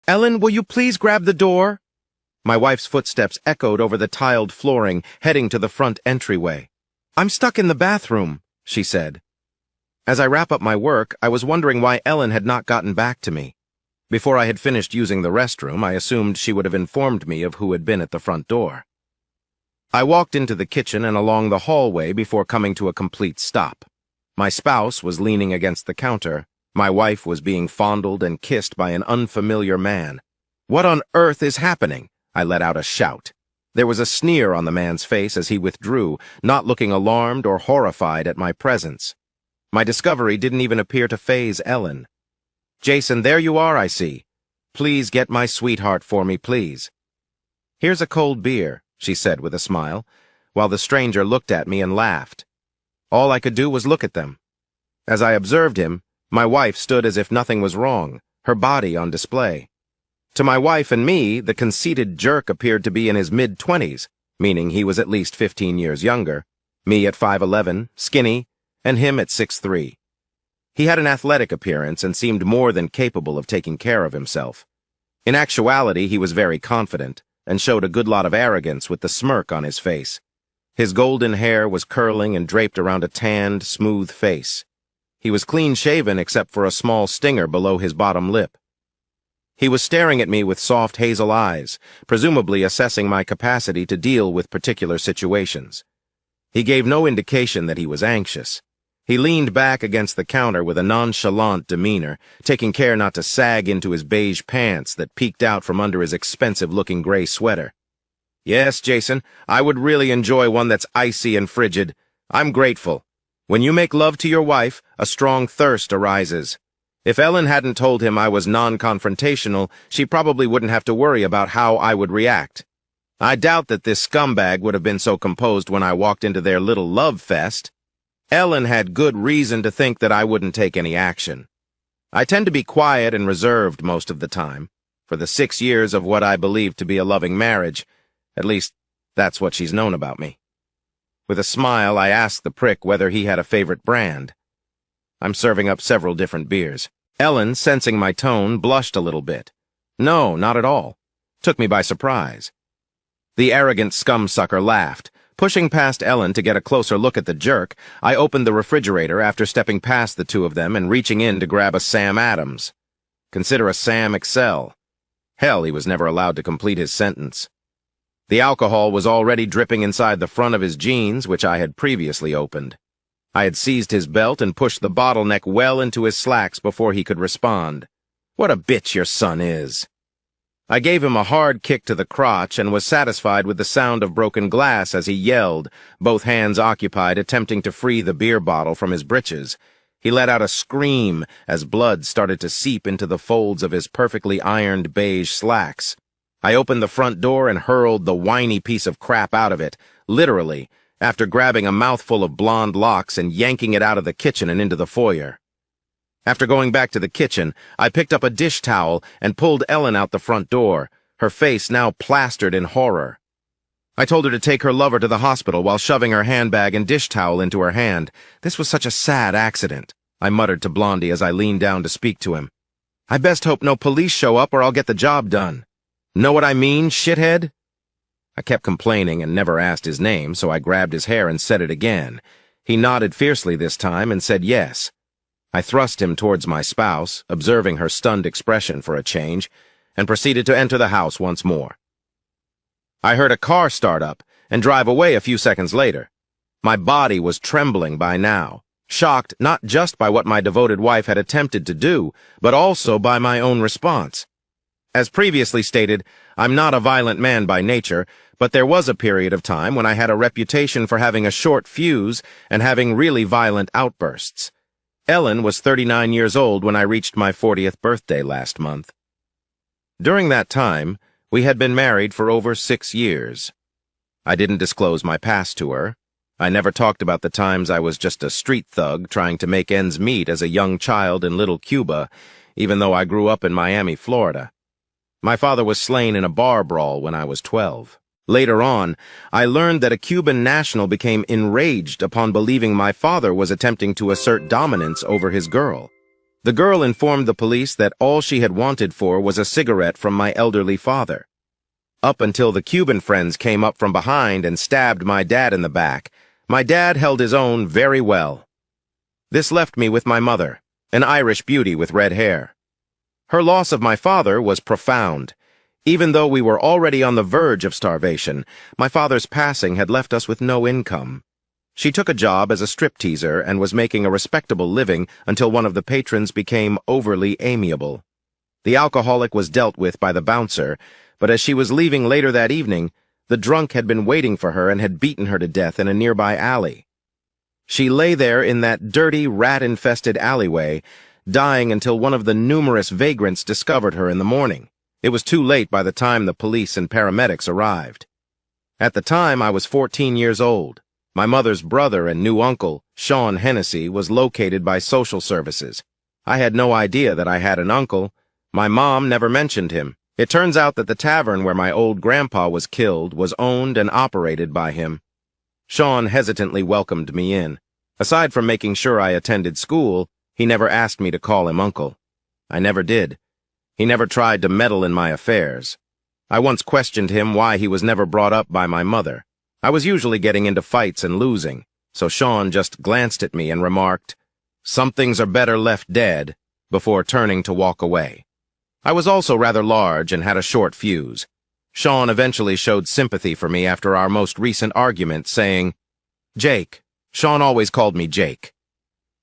Ellen, will you please grab the door? My wife's footsteps echoed over the tiled flooring, heading to the front entryway. I'm stuck in the bathroom, she said. As I wrap up my work, I was wondering why Ellen had not gotten back to me. Before I had finished using the restroom, I assumed she would have informed me of who had been at the front door. I walked into the kitchen and along the hallway before coming to a complete stop. My spouse was leaning against the counter. My wife was being fondled and kissed by an unfamiliar man. What on earth is happening? I let out a shout. There was a sneer on the man's face as he withdrew, not looking alarmed or horrified at my presence. My discovery didn't even appear to faze Ellen. Jason, there you are, I see. Please get my sweetheart for me, please. Here's a cold beer, she said with a smile, while the stranger looked at me and laughed. All I could do was look at them. As I observed him, my wife stood as if nothing was wrong, her body on display. To my wife and me, the conceited jerk appeared to be in his mid-20s, meaning he was at least 15 years younger, me at 5'11", skinny, and him at 6'3". He had an athletic appearance and seemed more than capable of taking care of himself. In actuality, he was very confident, and showed a good lot of arrogance with the smirk on his face. His golden hair was curling and draped around a tanned, smooth face. He was clean-shaven except for a small stinger below his bottom lip. He was staring at me with soft hazel eyes, presumably assessing my capacity to deal with particular situations. He gave no indication that he was anxious. He leaned back against the counter with a nonchalant demeanor, taking care not to sag into his beige pants that peeked out from under his expensive-looking gray sweater. Yes, Jason, I would really enjoy one that's icy and frigid. I'm grateful. When you make love to your wife, a strong thirst arises. If Ellen hadn't told him I was non-confrontational, she probably wouldn't have to worry about how I would react. I doubt that this scumbag would have been so composed when I walked into their little love fest. Ellen had good reason to think that I wouldn't take any action. I tend to be quiet and reserved most of the time, for the 6 years of what I believe to be a loving marriage. At least, that's what she's known about me. With a smile, I asked the prick whether he had a favorite brand. I'm serving up several different beers. Ellen, sensing my tone, blushed a little bit. No, not at all. Took me by surprise. The arrogant scumsucker laughed. Pushing past Ellen to get a closer look at the jerk, I opened the refrigerator after stepping past the two of them and reaching in to grab a Sam Adams. Consider a Sam Excel. Hell, he was never allowed to complete his sentence. The alcohol was already dripping inside the front of his jeans, which I had previously opened. I had seized his belt and pushed the bottleneck well into his slacks before he could respond. What a bitch your son is. I gave him a hard kick to the crotch and was satisfied with the sound of broken glass as he yelled, both hands occupied attempting to free the beer bottle from his britches. He let out a scream as blood started to seep into the folds of his perfectly ironed beige slacks. I opened the front door and hurled the whiny piece of crap out of it, literally, after grabbing a mouthful of blonde locks and yanking it out of the kitchen and into the foyer. After going back to the kitchen, I picked up a dish towel and pulled Ellen out the front door, her face now plastered in horror. I told her to take her lover to the hospital while shoving her handbag and dish towel into her hand. This was such a sad accident, I muttered to Blondie as I leaned down to speak to him. I best hope no police show up or I'll get the job done. Know what I mean, shithead? I kept complaining and never asked his name, so I grabbed his hair and said it again. He nodded fiercely this time and said yes. I thrust him towards my spouse, observing her stunned expression for a change, and proceeded to enter the house once more. I heard a car start up and drive away a few seconds later. My body was trembling by now, shocked not just by what my devoted wife had attempted to do, but also by my own response. As previously stated, I'm not a violent man by nature, but there was a period of time when I had a reputation for having a short fuse and having really violent outbursts. Ellen was 39 years old when I reached my 40th birthday last month. During that time, we had been married for over 6 years. I didn't disclose my past to her. I never talked about the times I was just a street thug trying to make ends meet as a young child in Little Cuba, even though I grew up in Miami, Florida. My father was slain in a bar brawl when I was 12. Later on, I learned that a Cuban national became enraged upon believing my father was attempting to assert dominance over his girl. The girl informed the police that all she had wanted for was a cigarette from my elderly father. Up until the Cuban friends came up from behind and stabbed my dad in the back, my dad held his own very well. This left me with my mother, an Irish beauty with red hair. Her loss of my father was profound. Even though we were already on the verge of starvation, my father's passing had left us with no income. She took a job as a stripteaser and was making a respectable living until one of the patrons became overly amiable. The alcoholic was dealt with by the bouncer, but as she was leaving later that evening, the drunk had been waiting for her and had beaten her to death in a nearby alley. She lay there in that dirty, rat-infested alleyway, dying until one of the numerous vagrants discovered her in the morning. It was too late by the time the police and paramedics arrived. At the time, I was 14 years old. My mother's brother and new uncle, Sean Hennessy, was located by social services. I had no idea that I had an uncle. My mom never mentioned him. It turns out that the tavern where my old grandpa was killed was owned and operated by him. Sean hesitantly welcomed me in. Aside from making sure I attended school, he never asked me to call him uncle. I never did. He never tried to meddle in my affairs. I once questioned him why he was never brought up by my mother. I was usually getting into fights and losing, so Sean just glanced at me and remarked, "Some things are better left dead," before turning to walk away. I was also rather large and had a short fuse. Sean eventually showed sympathy for me after our most recent argument, saying, "Jake," Sean always called me Jake.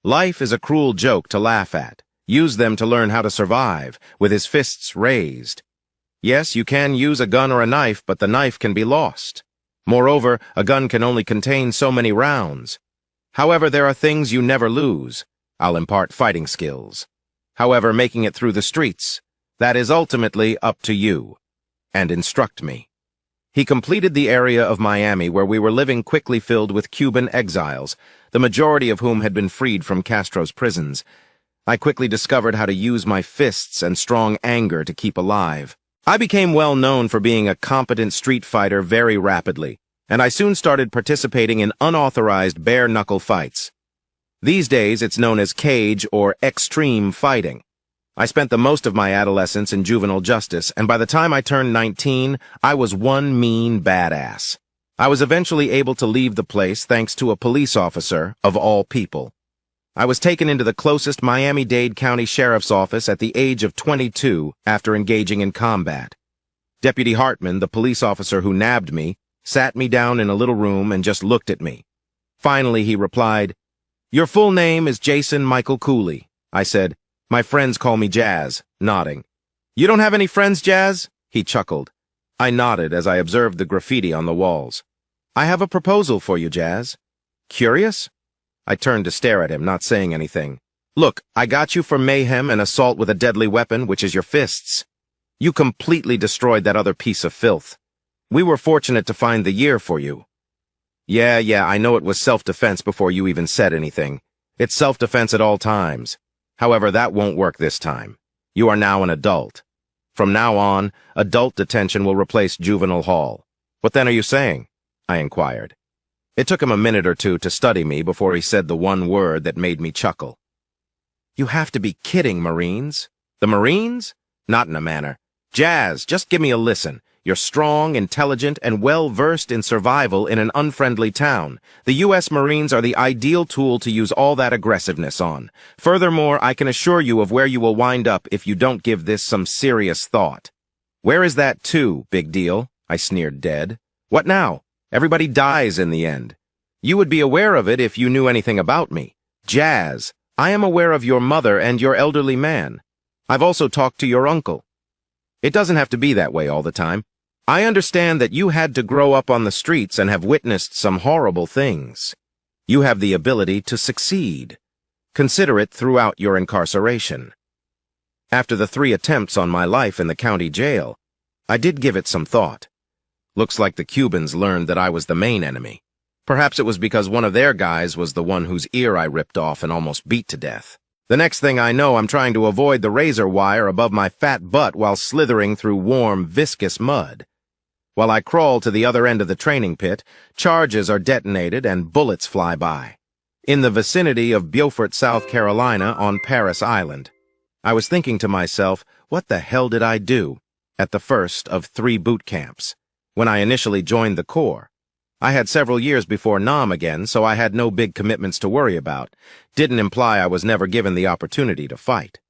"Life is a cruel joke to laugh at. Use them to learn how to survive, with his fists raised. Yes, you can use a gun or a knife, but the knife can be lost. Moreover, a gun can only contain so many rounds. However, there are things you never lose. I'll impart fighting skills. However, making it through the streets, that is ultimately up to you. And instruct me." He completed the area of Miami where we were living quickly filled with Cuban exiles, the majority of whom had been freed from Castro's prisons. I quickly discovered how to use my fists and strong anger to keep alive. I became well known for being a competent street fighter very rapidly, and I soon started participating in unauthorized bare-knuckle fights. These days, it's known as cage or extreme fighting. I spent the most of my adolescence in juvenile justice, and by the time I turned 19, I was one mean badass. I was eventually able to leave the place thanks to a police officer, of all people. I was taken into the closest Miami-Dade County Sheriff's Office at the age of 22 after engaging in combat. Deputy Hartman, the police officer who nabbed me, sat me down in a little room and just looked at me. Finally, he replied, "Your full name is Jason Michael Cooley." I said, "My friends call me Jazz," nodding. "You don't have any friends, Jazz?" He chuckled. I nodded as I observed the graffiti on the walls. "I have a proposal for you, Jazz." "Curious?" I turned to stare at him, not saying anything. "Look, I got you for mayhem and assault with a deadly weapon, which is your fists. You completely destroyed that other piece of filth. We were fortunate to find the year for you." Yeah, I know it was self-defense before you even said anything. It's self-defense at all times. However, that won't work this time. You are now an adult. From now on, adult detention will replace juvenile hall. What then are you saying?" I inquired. It took him a minute or two to study me before he said the one word that made me chuckle. "You have to be kidding, Marines." "The Marines?" "Not in a manner. Jazz, just give me a listen. You're strong, intelligent, and well-versed in survival in an unfriendly town. The U.S. Marines are the ideal tool to use all that aggressiveness on. Furthermore, I can assure you of where you will wind up if you don't give this some serious thought." "Where is that to, big deal?" I sneered dead. "What now? Everybody dies in the end. You would be aware of it if you knew anything about me. Jazz, I am aware of your mother and your elderly man. I've also talked to your uncle. It doesn't have to be that way all the time. I understand that you had to grow up on the streets and have witnessed some horrible things. You have the ability to succeed. Consider it throughout your incarceration." After the 3 attempts on my life in the county jail, I did give it some thought. Looks like the Cubans learned that I was the main enemy. Perhaps it was because one of their guys was the one whose ear I ripped off and almost beat to death. The next thing I know, I'm trying to avoid the razor wire above my fat butt while slithering through warm, viscous mud. While I crawl to the other end of the training pit, charges are detonated and bullets fly by. in the vicinity of Beaufort, South Carolina, on Paris Island. I was thinking to myself, what the hell did I do at the first of 3 boot camps when I initially joined the Corps? I had several years before Nam again, so I had no big commitments to worry about. Didn't imply I was never given the opportunity to fight.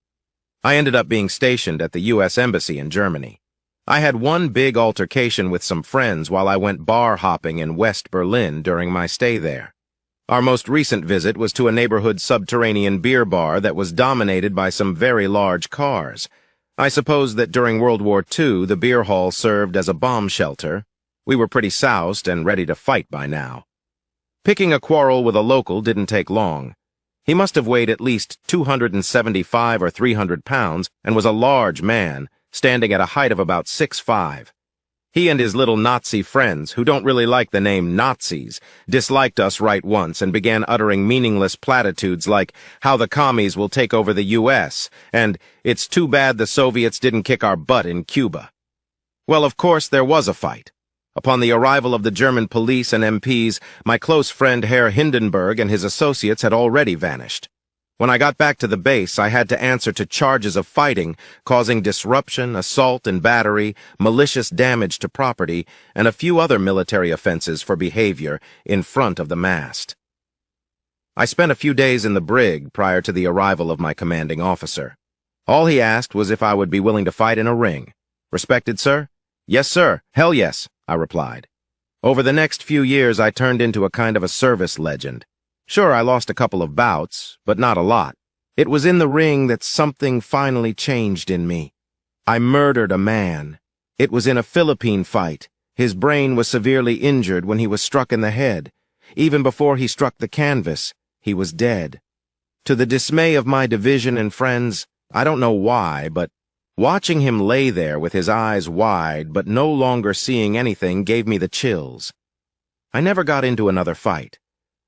I ended up being stationed at the U.S. Embassy in Germany. I had one big altercation with some friends while I went bar hopping in West Berlin during my stay there. Our most recent visit was to a neighborhood subterranean beer bar that was dominated by some very large cars. I suppose that during World War II, the beer hall served as a bomb shelter. We were pretty soused and ready to fight by now. Picking a quarrel with a local didn't take long. He must have weighed at least 275 or 300 pounds and was a large man, standing at a height of about 6'5". He and his little Nazi friends, who don't really like the name Nazis, disliked us right once and began uttering meaningless platitudes like how the commies will take over the U.S. and it's too bad the Soviets didn't kick our butt in Cuba. Well, of course, there was a fight. Upon the arrival of the German police and MPs, my close friend Herr Hindenburg and his associates had already vanished. When I got back to the base, I had to answer to charges of fighting, causing disruption, assault and battery, malicious damage to property, and a few other military offenses for behavior in front of the mast. I spent a few days in the brig prior to the arrival of my commanding officer. All he asked was if I would be willing to fight in a ring. Respected, sir? Yes, sir. Hell yes, I replied. Over the next few years, I turned into a kind of a service legend. Sure, I lost a couple of bouts, but not a lot. It was in the ring that something finally changed in me. I murdered a man. It was in a Philippine fight. His brain was severely injured when he was struck in the head. Even before he struck the canvas, he was dead. To the dismay of my division and friends, I don't know why, but watching him lay there with his eyes wide but no longer seeing anything gave me the chills. I never got into another fight.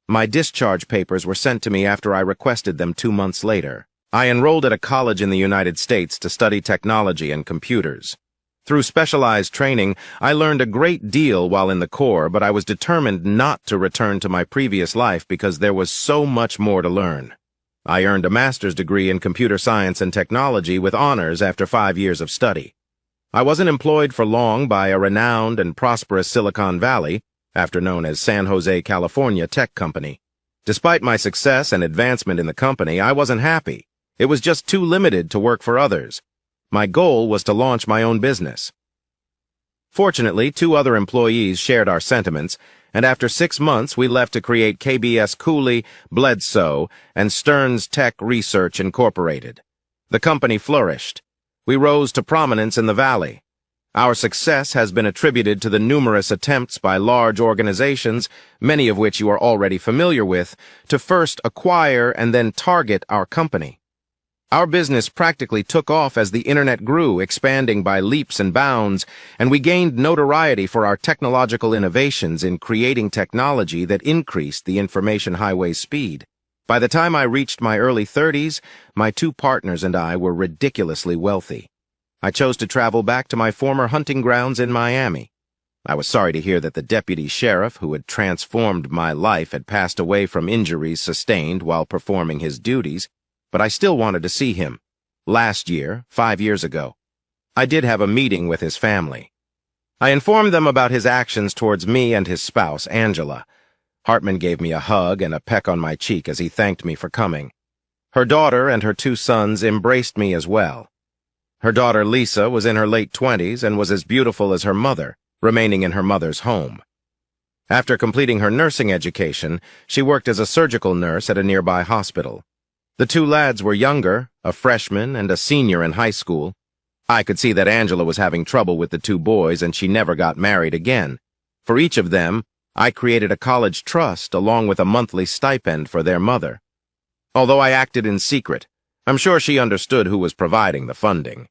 My discharge papers were sent to me after I requested them 2 months later. I enrolled at a college in the United States to study technology and computers. Through specialized training, I learned a great deal while in the Corps, but I was determined not to return to my previous life because there was so much more to learn. I earned a master's degree in computer science and technology with honors after 5 years of study. I wasn't employed for long by a renowned and prosperous Silicon Valley, after known as San Jose, California tech company. Despite my success and advancement in the company, I wasn't happy. It was just too limited to work for others. My goal was to launch my own business. Fortunately, 2 other employees shared our sentiments, and after 6 months we left to create KBS Cooley, Bledsoe, and Stearns Tech Research Incorporated. The company flourished. We rose to prominence in the Valley. Our success has been attributed to the numerous attempts by large organizations, many of which you are already familiar with, to first acquire and then target our company. Our business practically took off as the internet grew, expanding by leaps and bounds, and we gained notoriety for our technological innovations in creating technology that increased the information highway's speed. By the time I reached my early 30s, my 2 partners and I were ridiculously wealthy. I chose to travel back to my former hunting grounds in Miami. I was sorry to hear that the deputy sheriff who had transformed my life had passed away from injuries sustained while performing his duties, but I still wanted to see him. Last year, 5 years ago, I did have a meeting with his family. I informed them about his actions towards me and his spouse, Angela. Hartman gave me a hug and a peck on my cheek as he thanked me for coming. Her daughter and her 2 sons embraced me as well. Her daughter Lisa was in her late 20s and was as beautiful as her mother, remaining in her mother's home. After completing her nursing education, she worked as a surgical nurse at a nearby hospital. The 2 lads were younger, a freshman and a senior in high school. I could see that Angela was having trouble with the 2 boys and she never got married again. For each of them, I created a college trust along with a monthly stipend for their mother. Although I acted in secret, I'm sure she understood who was providing the funding.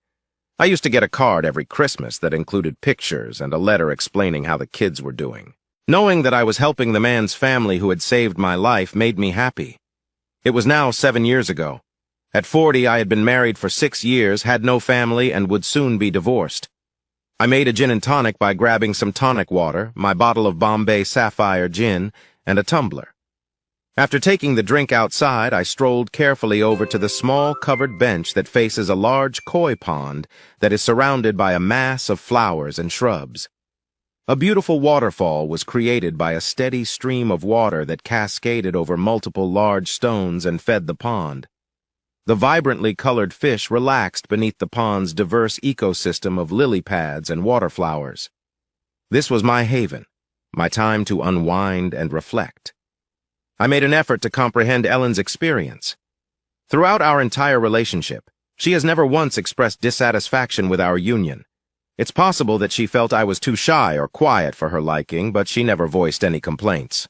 I used to get a card every Christmas that included pictures and a letter explaining how the kids were doing. Knowing that I was helping the man's family who had saved my life made me happy. It was now 7 years ago. At 40, I had been married for 6 years, had no family, and would soon be divorced. I made a gin and tonic by grabbing some tonic water, my bottle of Bombay Sapphire gin, and a tumbler. After taking the drink outside, I strolled carefully over to the small covered bench that faces a large koi pond that is surrounded by a mass of flowers and shrubs. A beautiful waterfall was created by a steady stream of water that cascaded over multiple large stones and fed the pond. The vibrantly colored fish relaxed beneath the pond's diverse ecosystem of lily pads and waterflowers. This was my haven, my time to unwind and reflect. I made an effort to comprehend Ellen's experience. Throughout our entire relationship, she has never once expressed dissatisfaction with our union. It's possible that she felt I was too shy or quiet for her liking, but she never voiced any complaints.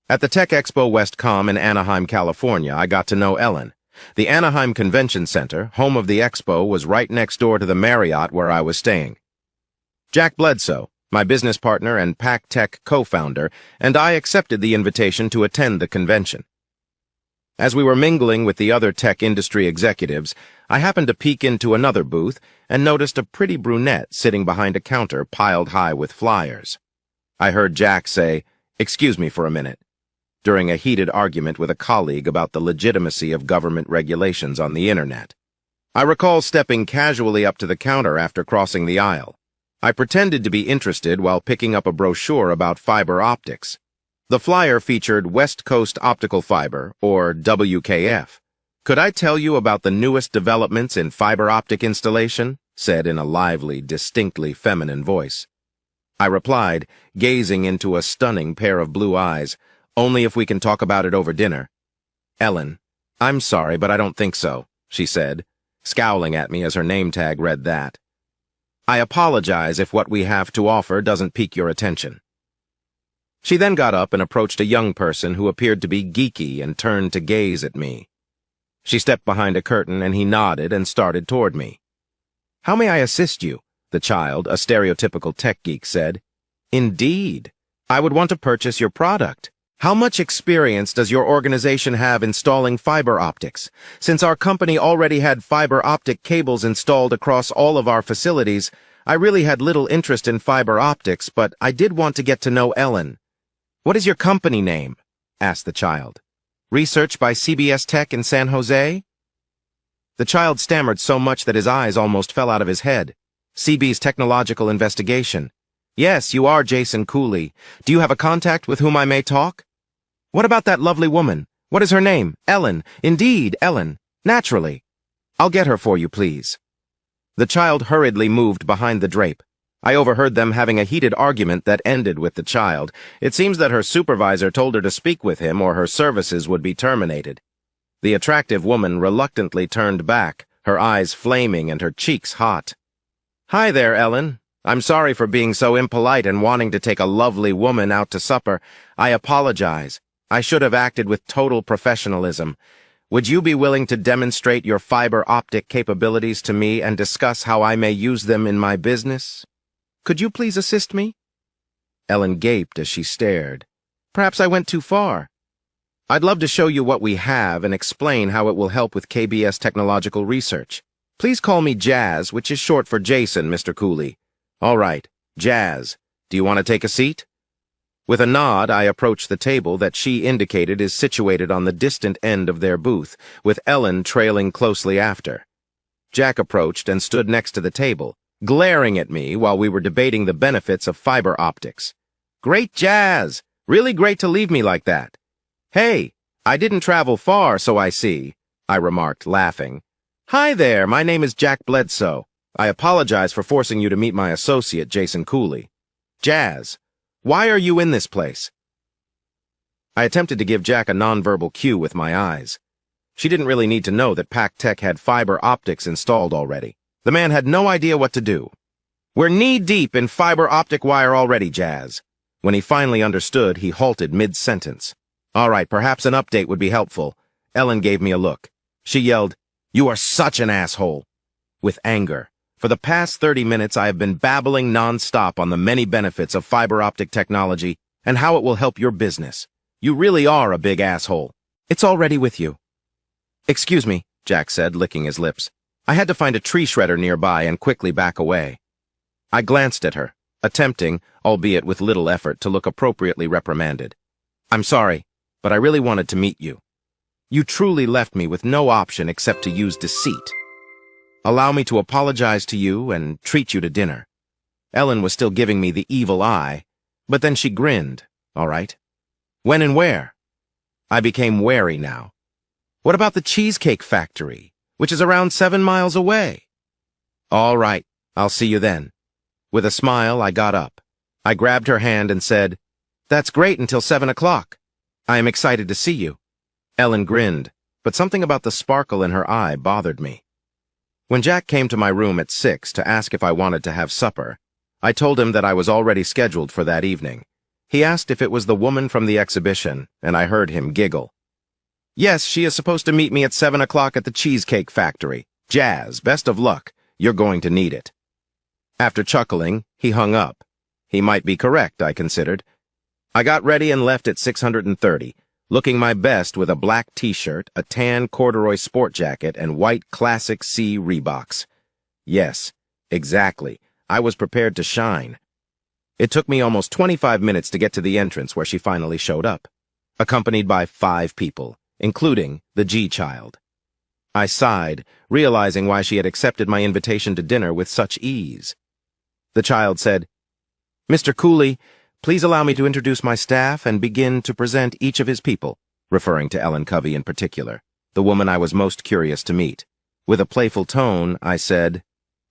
At the Tech Expo Westcom in Anaheim, California, I got to know Ellen. The Anaheim Convention Center, home of the expo, was right next door to the Marriott where I was staying. Jack Bledsoe, my business partner and PacTech co-founder, and I accepted the invitation to attend the convention. As we were mingling with the other tech industry executives, I happened to peek into another booth and noticed a pretty brunette sitting behind a counter piled high with flyers. I heard Jack say, "Excuse me for a minute," during a heated argument with a colleague about the legitimacy of government regulations on the internet. I recall stepping casually up to the counter after crossing the aisle. I pretended to be interested while picking up a brochure about fiber optics. The flyer featured West Coast Optical Fiber, or WKF. "Could I tell you about the newest developments in fiber optic installation?" said in a lively, distinctly feminine voice. I replied, gazing into a stunning pair of blue eyes, "Only if we can talk about it over dinner." "Ellen, I'm sorry, but I don't think so," she said, scowling at me as her name tag read that. "I apologize if what we have to offer doesn't pique your attention." She then got up and approached a young person who appeared to be geeky and turned to gaze at me. She stepped behind a curtain and he nodded and started toward me. "How may I assist you?" the child, a stereotypical tech geek, said. "Indeed. I would want to purchase your product. How much experience does your organization have installing fiber optics? Since our company already had fiber optic cables installed across all of our facilities, I really had little interest in fiber optics, but I did want to get to know Ellen." "What is your company name?" asked the child. "Research by CBS Tech in San Jose?" The child stammered so much that his eyes almost fell out of his head. "CB's Technological Investigation. Yes, you are Jason Cooley. Do you have a contact with whom I may talk?" "What about that lovely woman? What is her name?" "Ellen. Indeed, Ellen. Naturally. I'll get her for you, please." The child hurriedly moved behind the drape. I overheard them having a heated argument that ended with the child. It seems that her supervisor told her to speak with him or her services would be terminated. The attractive woman reluctantly turned back, her eyes flaming and her cheeks hot. "Hi there, Ellen. I'm sorry for being so impolite and wanting to take a lovely woman out to supper. I apologize. I should have acted with total professionalism. Would you be willing to demonstrate your fiber optic capabilities to me and discuss how I may use them in my business? Could you please assist me?" Ellen gaped as she stared. "Perhaps I went too far. I'd love to show you what we have and explain how it will help with KBS technological research. Please call me Jazz, which is short for Jason, Mr. Cooley." "All right, Jazz. Do you want to take a seat?" With a nod, I approached the table that she indicated is situated on the distant end of their booth, with Ellen trailing closely after. Jack approached and stood next to the table, glaring at me while we were debating the benefits of fiber optics. "Great, Jazz! Really great to leave me like that." "Hey, I didn't travel far, so I see," I remarked, laughing. "Hi there, my name is Jack Bledsoe. I apologize for forcing you to meet my associate, Jason Cooley. Jazz, why are you in this place?" I attempted to give Jack a nonverbal cue with my eyes. She didn't really need to know that PacTech had fiber optics installed already. The man had no idea what to do. "We're knee-deep in fiber optic wire already, Jazz." When he finally understood, he halted mid-sentence. "All right, perhaps an update would be helpful." Ellen gave me a look. She yelled, "You are such an asshole!" with anger. For the past 30 minutes, I have been babbling non-stop on the many benefits of fiber optic technology and how it will help your business. You really are a big asshole. It's already with you. "Excuse me," Jack said, licking his lips. I had to find a tree shredder nearby and quickly back away. I glanced at her, attempting, albeit with little effort, to look appropriately reprimanded. "I'm sorry. but I really wanted to meet you. You truly left me with no option except to use deceit. Allow me to apologize to you and treat you to dinner." Ellen was still giving me the evil eye, but then she grinned. "All right. When and where?" I became wary now. "What about the Cheesecake Factory, which is around 7 miles away?" "All right, I'll see you then." With a smile, I got up. I grabbed her hand and said, "That's great until 7 o'clock. I am excited to see you." Ellen grinned, but something about the sparkle in her eye bothered me. When Jack came to my room at 6 to ask if I wanted to have supper, I told him that I was already scheduled for that evening. He asked if it was the woman from the exhibition, and I heard him giggle. "Yes, she is supposed to meet me at 7 o'clock at the Cheesecake Factory. Jazz, best of luck. You're going to need it." After chuckling, he hung up. He might be correct, I considered. I got ready and left at 630, looking my best with a black t-shirt, a tan corduroy sport jacket, and white Classic C Reeboks. Yes, exactly. I was prepared to shine. It took me almost 25 minutes to get to the entrance where she finally showed up, accompanied by 5 people, including the G-child. I sighed, realizing why she had accepted my invitation to dinner with such ease. The child said, "Mr. Cooley, please allow me to introduce my staff and begin to present each of his people," referring to Ellen Covey in particular, the woman I was most curious to meet. With a playful tone, I said,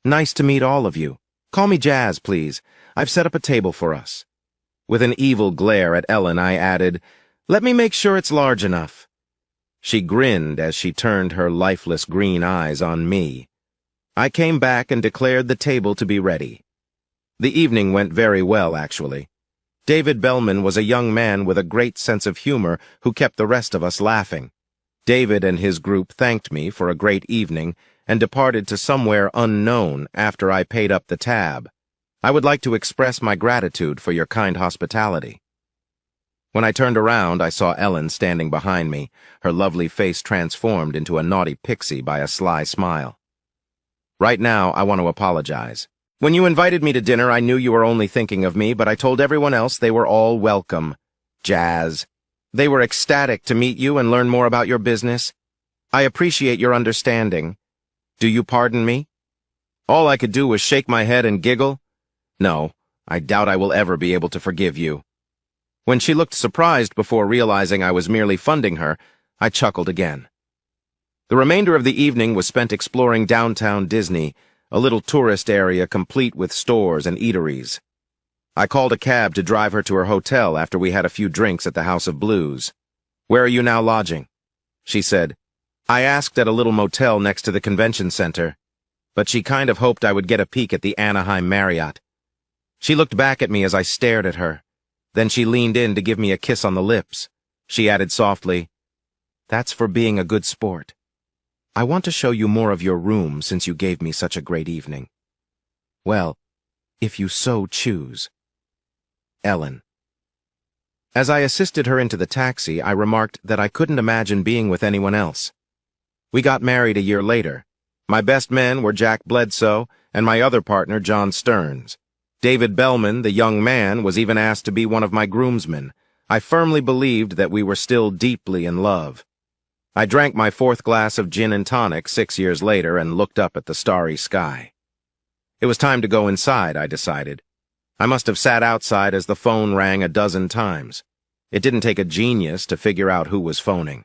"Nice to meet all of you. Call me Jazz, please. I've set up a table for us." With an evil glare at Ellen, I added, "Let me make sure it's large enough." She grinned as she turned her lifeless green eyes on me. I came back and declared the table to be ready. The evening went very well, actually. David Bellman was a young man with a great sense of humor who kept the rest of us laughing. David and his group thanked me for a great evening and departed to somewhere unknown after I paid up the tab. "I would like to express my gratitude for your kind hospitality." When I turned around, I saw Ellen standing behind me, her lovely face transformed into a naughty pixie by a sly smile. "Right now, I want to apologize. When you invited me to dinner, I knew you were only thinking of me, but I told everyone else they were all welcome. Jazz. They were ecstatic to meet you and learn more about your business. I appreciate your understanding. Do you pardon me?" All I could do was shake my head and giggle. "No, I doubt I will ever be able to forgive you." When she looked surprised before realizing I was merely funding her, I chuckled again. The remainder of the evening was spent exploring downtown Disney, a little tourist area complete with stores and eateries. I called a cab to drive her to her hotel after we had a few drinks at the House of Blues. "Where are you now lodging?" she said. I asked at a little motel next to the convention center, but she kind of hoped I would get a peek at the Anaheim Marriott. She looked back at me as I stared at her. Then she leaned in to give me a kiss on the lips. She added softly, "That's for being a good sport. I want to show you more of your room since you gave me such a great evening. Well, if you so choose. Ellen." As I assisted her into the taxi, I remarked that I couldn't imagine being with anyone else. We got married a year later. My best men were Jack Bledsoe and my other partner, John Stearns. David Bellman, the young man, was even asked to be one of my groomsmen. I firmly believed that we were still deeply in love. I drank my 4th glass of gin and tonic 6 years later and looked up at the starry sky. It was time to go inside, I decided. I must have sat outside as the phone rang a dozen times. It didn't take a genius to figure out who was phoning.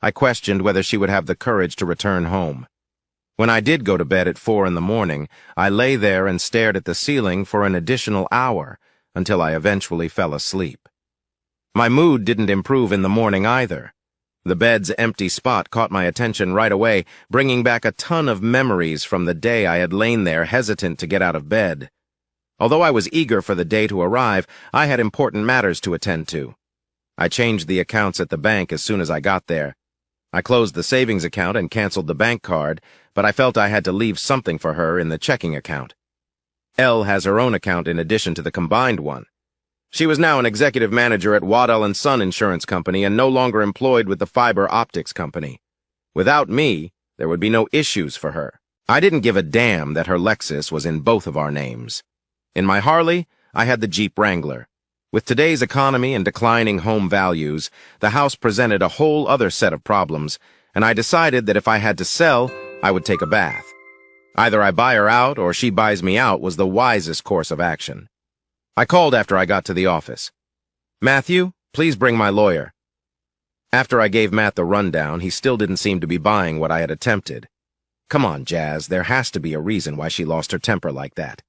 I questioned whether she would have the courage to return home. When I did go to bed at 4 in the morning, I lay there and stared at the ceiling for an additional hour until I eventually fell asleep. My mood didn't improve in the morning either. The bed's empty spot caught my attention right away, bringing back a ton of memories from the day I had lain there hesitant to get out of bed. Although I was eager for the day to arrive, I had important matters to attend to. I changed the accounts at the bank as soon as I got there. I closed the savings account and canceled the bank card, but I felt I had to leave something for her in the checking account. Elle has her own account in addition to the combined one. She was now an executive manager at Waddell & Son Insurance Company and no longer employed with the Fiber Optics Company. Without me, there would be no issues for her. I didn't give a damn that her Lexus was in both of our names. In my Harley, I had the Jeep Wrangler. With today's economy and declining home values, the house presented a whole other set of problems, and I decided that if I had to sell, I would take a bath. Either I buy her out or she buys me out was the wisest course of action. I called after I got to the office. "Matthew, please bring my lawyer." After I gave Matt the rundown, he still didn't seem to be buying what I had attempted. "Come on, Jazz, there has to be a reason why she lost her temper like that."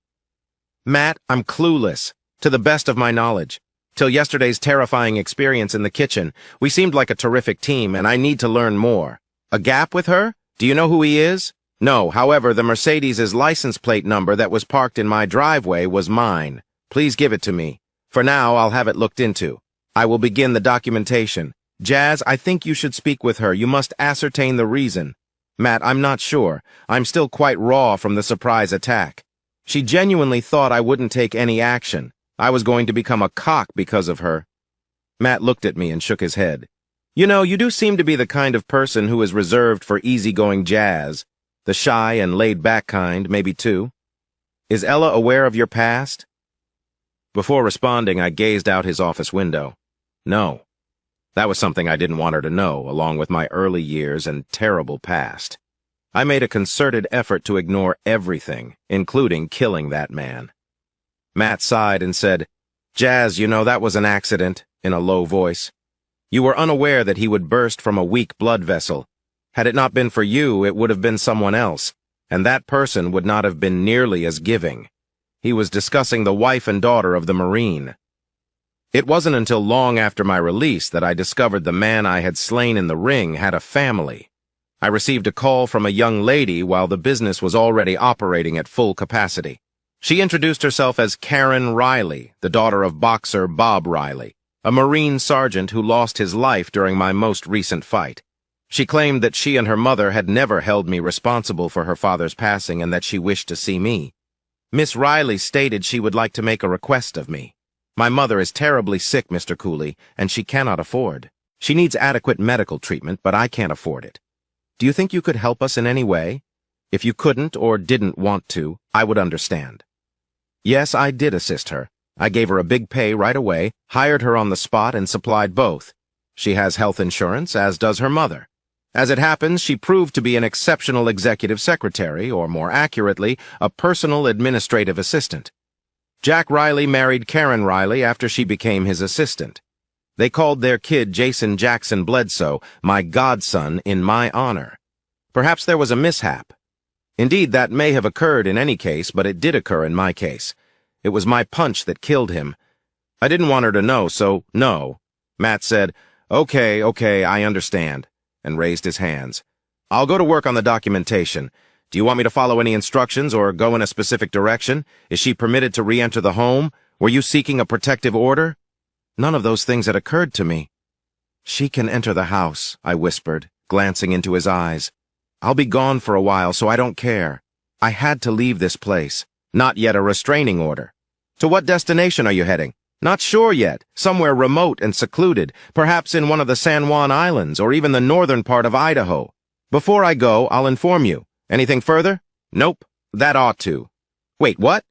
"Matt, I'm clueless, to the best of my knowledge. Till yesterday's terrifying experience in the kitchen, we seemed like a terrific team, and I need to learn more. A gap with her? Do you know who he is?" "No, however, the Mercedes' license plate number that was parked in my driveway was mine. Please give it to me. For now, I'll have it looked into. I will begin the documentation. Jazz, I think you should speak with her. You must ascertain the reason." "Matt, I'm not sure. I'm still quite raw from the surprise attack. She genuinely thought I wouldn't take any action. I was going to become a cock because of her." Matt looked at me and shook his head. "You know, you do seem to be the kind of person who is reserved for easygoing Jazz. The shy and laid-back kind, maybe too. Is Ella aware of your past?" Before responding, I gazed out his office window. No. That was something I didn't want her to know, along with my early years and terrible past. I made a concerted effort to ignore everything, including killing that man. Matt sighed and said, "Jazz, you know, that was an accident," in a low voice. "You were unaware that he would burst from a weak blood vessel. Had it not been for you, it would have been someone else, and that person would not have been nearly as giving." He was discussing the wife and daughter of the Marine. It wasn't until long after my release that I discovered the man I had slain in the ring had a family. I received a call from a young lady while the business was already operating at full capacity. She introduced herself as Karen Riley, the daughter of boxer Bob Riley, a Marine sergeant who lost his life during my most recent fight. She claimed that she and her mother had never held me responsible for her father's passing and that she wished to see me. Miss Riley stated she would like to make a request of me. "My mother is terribly sick, Mr. Cooley, and she cannot afford. She needs adequate medical treatment, but I can't afford it. Do you think you could help us in any way? If you couldn't or didn't want to, I would understand." Yes, I did assist her. I gave her a big pay right away, hired her on the spot, and supplied both. She has health insurance, as does her mother. As it happens, she proved to be an exceptional executive secretary, or more accurately, a personal administrative assistant. Jack Riley married Karen Riley after she became his assistant. They called their kid Jason Jackson Bledsoe, my godson, in my honor. Perhaps there was a mishap. Indeed, that may have occurred in any case, but it did occur in my case. It was my punch that killed him. I didn't want her to know, so no. Matt said, Okay, I understand," and raised his hands. "I'll go to work on the documentation. Do you want me to follow any instructions or go in a specific direction? Is she permitted to re-enter the home? Were you seeking a protective order?" None of those things had occurred to me. "She can enter the house," I whispered, glancing into his eyes. "I'll be gone for a while, so I don't care. I had to leave this place. Not yet a restraining order." "To what destination are you heading?" "Not sure yet. Somewhere remote and secluded, perhaps in one of the San Juan Islands or even the northern part of Idaho. Before I go, I'll inform you. Anything further?" "Nope. That ought to." "Wait, what?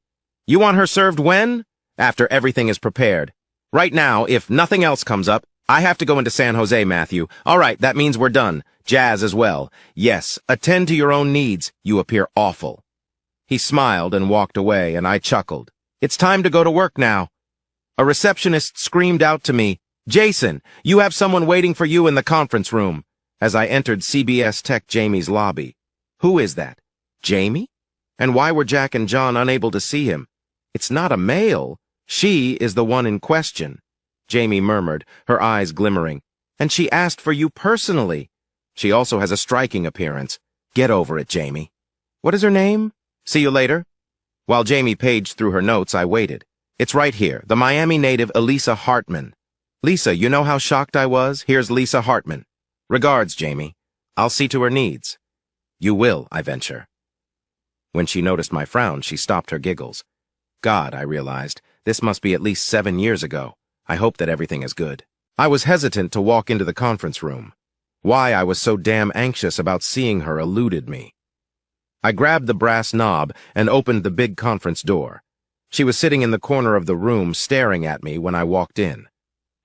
You want her served when?" "After everything is prepared. Right now, if nothing else comes up, I have to go into San Jose, Matthew. All right, that means we're done. Jazz as well. Yes, attend to your own needs. You appear awful." He smiled and walked away, and I chuckled. It's time to go to work now. A receptionist screamed out to me, "Jason, you have someone waiting for you in the conference room," as I entered CBS Tech Jamie's lobby. Who is that? Jamie? And why were Jack and John unable to see him? It's not a male. She is the one in question, Jamie murmured, her eyes glimmering. And she asked for you personally. She also has a striking appearance. Get over it, Jamie. What is her name? See you later. While Jamie paged through her notes, I waited. It's right here, the Miami native Elisa Hartman. Lisa, you know how shocked I was? Here's Lisa Hartman. Regards, Jamie. I'll see to her needs. You will, I venture. When she noticed my frown, she stopped her giggles. God, I realized, this must be at least 7 years ago. I hope that everything is good. I was hesitant to walk into the conference room. Why I was so damn anxious about seeing her eluded me. I grabbed the brass knob and opened the big conference door. She was sitting in the corner of the room staring at me when I walked in.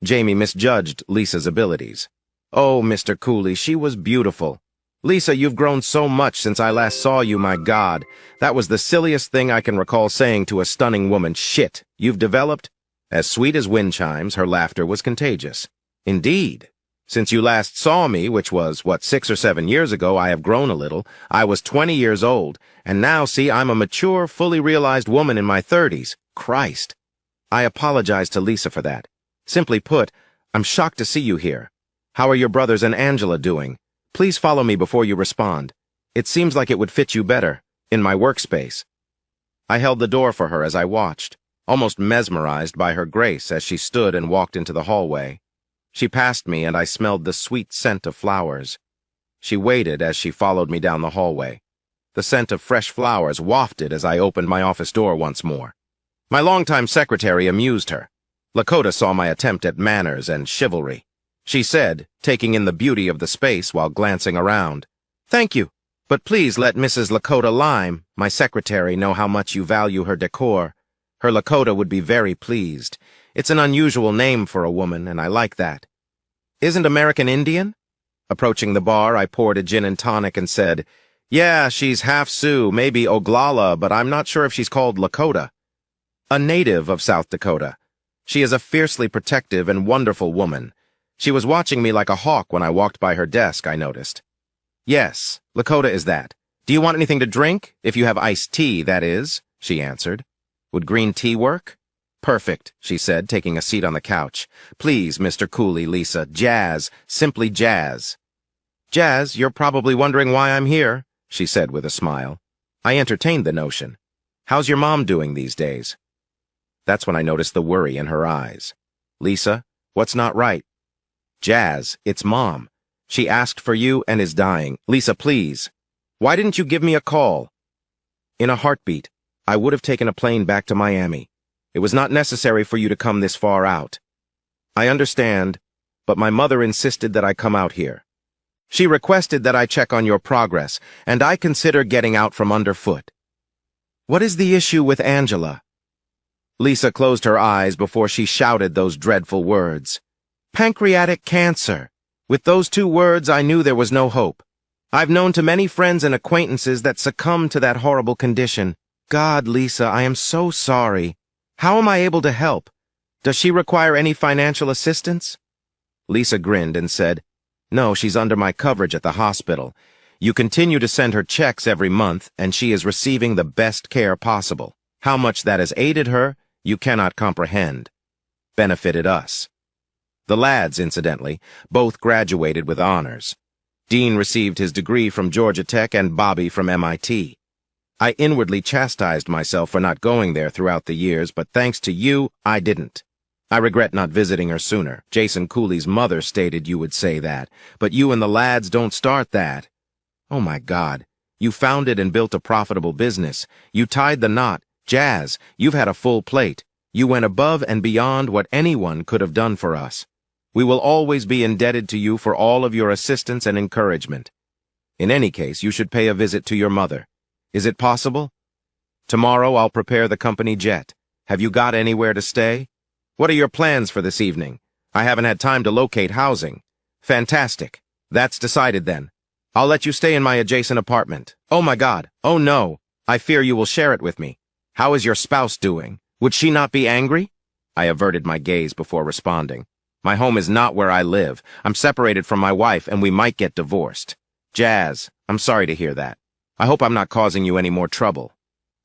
Jamie misjudged Lisa's abilities. Oh, Mr. Cooley, she was beautiful. Lisa, you've grown so much since I last saw you, my God. That was the silliest thing I can recall saying to a stunning woman. Shit, you've developed? As sweet as wind chimes, her laughter was contagious. Indeed. Since you last saw me, which was, 6 or 7 years ago, I have grown a little. I was 20 years old, and now, see, I'm a mature, fully realized woman in my 30s. Christ. I apologize to Lisa for that. Simply put, I'm shocked to see you here. How are your brothers and Angela doing? Please follow me before you respond. It seems like it would fit you better, in my workspace. I held the door for her as I watched, almost mesmerized by her grace as she stood and walked into the hallway. She passed me and I smelled the sweet scent of flowers. She waited as she followed me down the hallway. The scent of fresh flowers wafted as I opened my office door once more. My longtime secretary amused her. Lakota saw my attempt at manners and chivalry. She said, taking in the beauty of the space while glancing around, "Thank you, but please let Mrs. Lakota Lime, my secretary, know how much you value her decor. Her Lakota would be very pleased. It's an unusual name for a woman, and I like that." "Isn't American Indian?" Approaching the bar, I poured a gin and tonic and said, "Yeah, she's half Sioux, maybe Oglala, but I'm not sure if she's called Lakota." "A native of South Dakota. She is a fiercely protective and wonderful woman. She was watching me like a hawk when I walked by her desk, I noticed." "Yes, Lakota is that. Do you want anything to drink? If you have iced tea, that is," she answered. "Would green tea work?" "Perfect," she said, taking a seat on the couch. "Please, Mr. Cooley, Lisa, jazz, simply jazz." "Jazz, you're probably wondering why I'm here," she said with a smile. I entertained the notion. "How's your mom doing these days?" That's when I noticed the worry in her eyes. "Lisa, what's not right?" "Jazz, it's Mom. She asked for you and is dying. Lisa, please. Why didn't you give me a call?" In a heartbeat, I would have taken a plane back to Miami. It was not necessary for you to come this far out. "I understand, but my mother insisted that I come out here. She requested that I check on your progress, and I consider getting out from underfoot." "What is the issue with Angela?" Lisa closed her eyes before she shouted those dreadful words. "Pancreatic cancer." With those 2 words, I knew there was no hope. I've known too many friends and acquaintances that succumbed to that horrible condition. God, Lisa, I am so sorry. How am I able to help? Does she require any financial assistance? Lisa grinned and said, "No, she's under my coverage at the hospital. You continue to send her checks every month, and she is receiving the best care possible. How much that has aided her, you cannot comprehend. Benefited us." The lads, incidentally, both graduated with honors. Dean received his degree from Georgia Tech and Bobby from MIT. I inwardly chastised myself for not going there throughout the years, but thanks to you, I didn't. I regret not visiting her sooner. Jason Cooley's mother stated you would say that, but you and the lads don't start that. Oh my God, you founded and built a profitable business. You tied the knot. Jazz, you've had a full plate. You went above and beyond what anyone could have done for us. We will always be indebted to you for all of your assistance and encouragement. In any case, you should pay a visit to your mother. Is it possible? Tomorrow I'll prepare the company jet. Have you got anywhere to stay? What are your plans for this evening? I haven't had time to locate housing. Fantastic. That's decided then. I'll let you stay in my adjacent apartment. Oh my God. Oh no. I fear you will share it with me. How is your spouse doing? Would she not be angry? I averted my gaze before responding. My home is not where I live. I'm separated from my wife, and we might get divorced. Jazz, I'm sorry to hear that. I hope I'm not causing you any more trouble.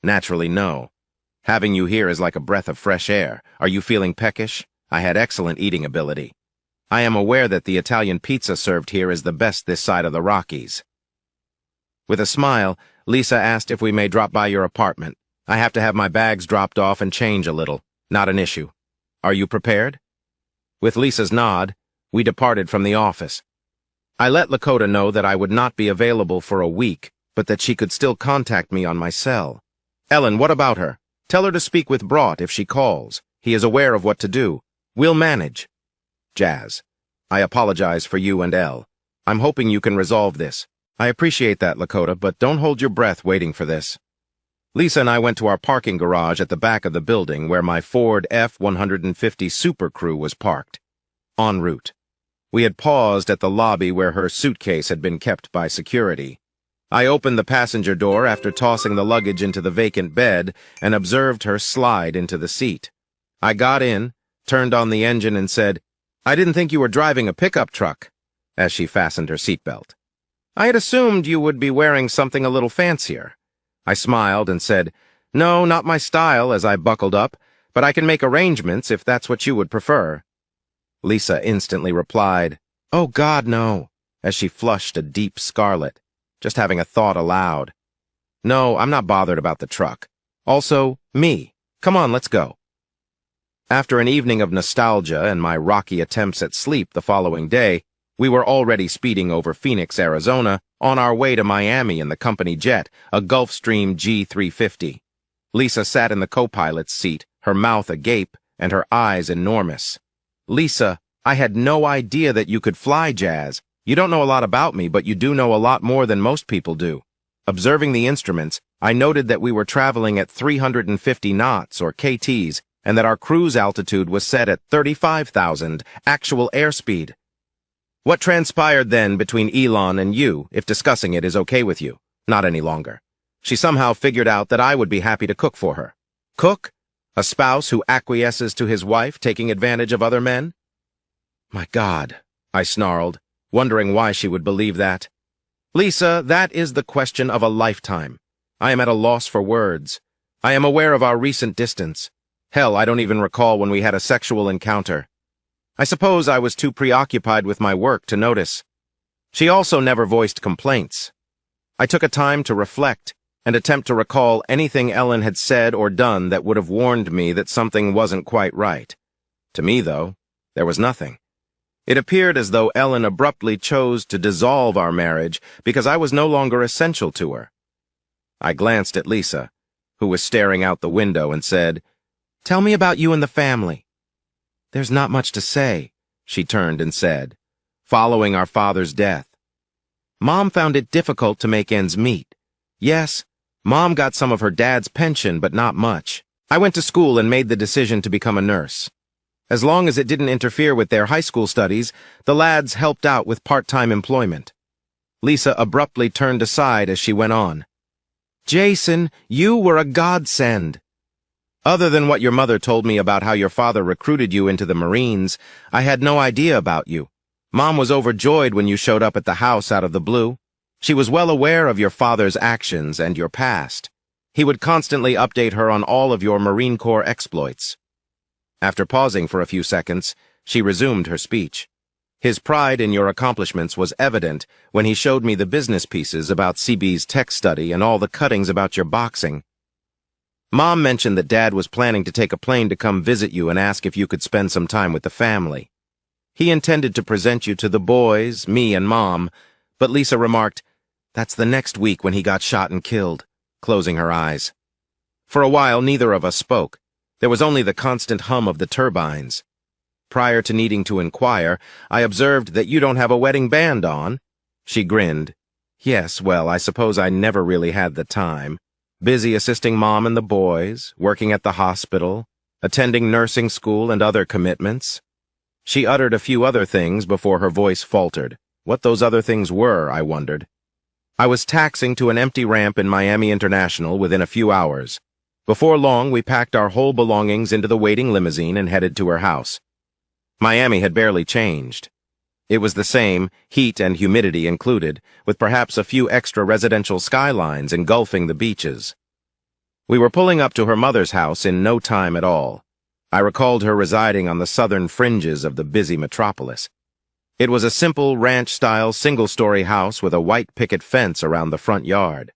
Naturally, no. Having you here is like a breath of fresh air. Are you feeling peckish? I had excellent eating ability. I am aware that the Italian pizza served here is the best this side of the Rockies. With a smile, Lisa asked if we may drop by your apartment. I have to have my bags dropped off and change a little. Not an issue. Are you prepared? With Lisa's nod, we departed from the office. I let Lakota know that I would not be available for a week, but that she could still contact me on my cell. Ellen, what about her? Tell her to speak with Brought if she calls. He is aware of what to do. We'll manage. Jazz, I apologize for you and Elle. I'm hoping you can resolve this. I appreciate that, Lakota, but don't hold your breath waiting for this. Lisa and I went to our parking garage at the back of the building where my Ford F-150 Super Crew was parked. En route. We had paused at the lobby where her suitcase had been kept by security. I opened the passenger door after tossing the luggage into the vacant bed and observed her slide into the seat. I got in, turned on the engine and said, "I didn't think you were driving a pickup truck," as she fastened her seatbelt. "I had assumed you would be wearing something a little fancier." I smiled and said, "No, not my style," as I buckled up, "but I can make arrangements if that's what you would prefer." Lisa instantly replied, "Oh God, no," as she flushed a deep scarlet, just having a thought aloud. "No, I'm not bothered about the truck. Also, me. Come on, let's go." After an evening of nostalgia and my rocky attempts at sleep the following day, we were already speeding over Phoenix, Arizona, on our way to Miami in the company jet, a Gulfstream G350. Lisa sat in the co-pilot's seat, her mouth agape and her eyes enormous. "Lisa, I had no idea that you could fly, Jazz. You don't know a lot about me, but you do know a lot more than most people do." Observing the instruments, I noted that we were traveling at 350 knots, or KTs, and that our cruise altitude was set at 35,000, actual airspeed. "What transpired then between Elon and you, if discussing it is okay with you?" "Not any longer. She somehow figured out that I would be happy to cook for her." "Cook? A spouse who acquiesces to his wife taking advantage of other men?" "My God," I snarled, wondering why she would believe that. "Lisa, that is the question of a lifetime. I am at a loss for words. I am aware of our recent distance. Hell, I don't even recall when we had a sexual encounter. I suppose I was too preoccupied with my work to notice." She also never voiced complaints. I took a time to reflect and attempt to recall anything Ellen had said or done that would have warned me that something wasn't quite right. To me, though, there was nothing. It appeared as though Ellen abruptly chose to dissolve our marriage because I was no longer essential to her. I glanced at Lisa, who was staring out the window, and said, "Tell me about you and the family." "There's not much to say," she turned and said, "following our father's death. Mom found it difficult to make ends meet. Yes, Mom got some of her dad's pension, but not much. I went to school and made the decision to become a nurse. As long as it didn't interfere with their high school studies, the lads helped out with part-time employment." Lisa abruptly turned aside as she went on. "Jason, you were a godsend. Other than what your mother told me about how your father recruited you into the Marines, I had no idea about you. Mom was overjoyed when you showed up at the house out of the blue. She was well aware of your father's actions and your past. He would constantly update her on all of your Marine Corps exploits." After pausing for a few seconds, she resumed her speech. "His pride in your accomplishments was evident when he showed me the business pieces about CB's tech study and all the cuttings about your boxing. Mom mentioned that Dad was planning to take a plane to come visit you and ask if you could spend some time with the family. He intended to present you to the boys, me and Mom, but Lisa remarked, "That's the next week when he got shot and killed," closing her eyes. For a while, neither of us spoke. There was only the constant hum of the turbines. Prior to needing to inquire, I observed that you don't have a wedding band on. She grinned. "Yes, well, I suppose I never really had the time. Busy assisting Mom and the boys, working at the hospital, attending nursing school and other commitments." She uttered a few other things before her voice faltered. What those other things were, I wondered. I was taxiing to an empty ramp in Miami International within a few hours. Before long, we packed our whole belongings into the waiting limousine and headed to her house. Miami had barely changed. It was the same, heat and humidity included, with perhaps a few extra residential skylines engulfing the beaches. We were pulling up to her mother's house in no time at all. I recalled her residing on the southern fringes of the busy metropolis. It was a simple ranch-style single-story house with a white picket fence around the front yard.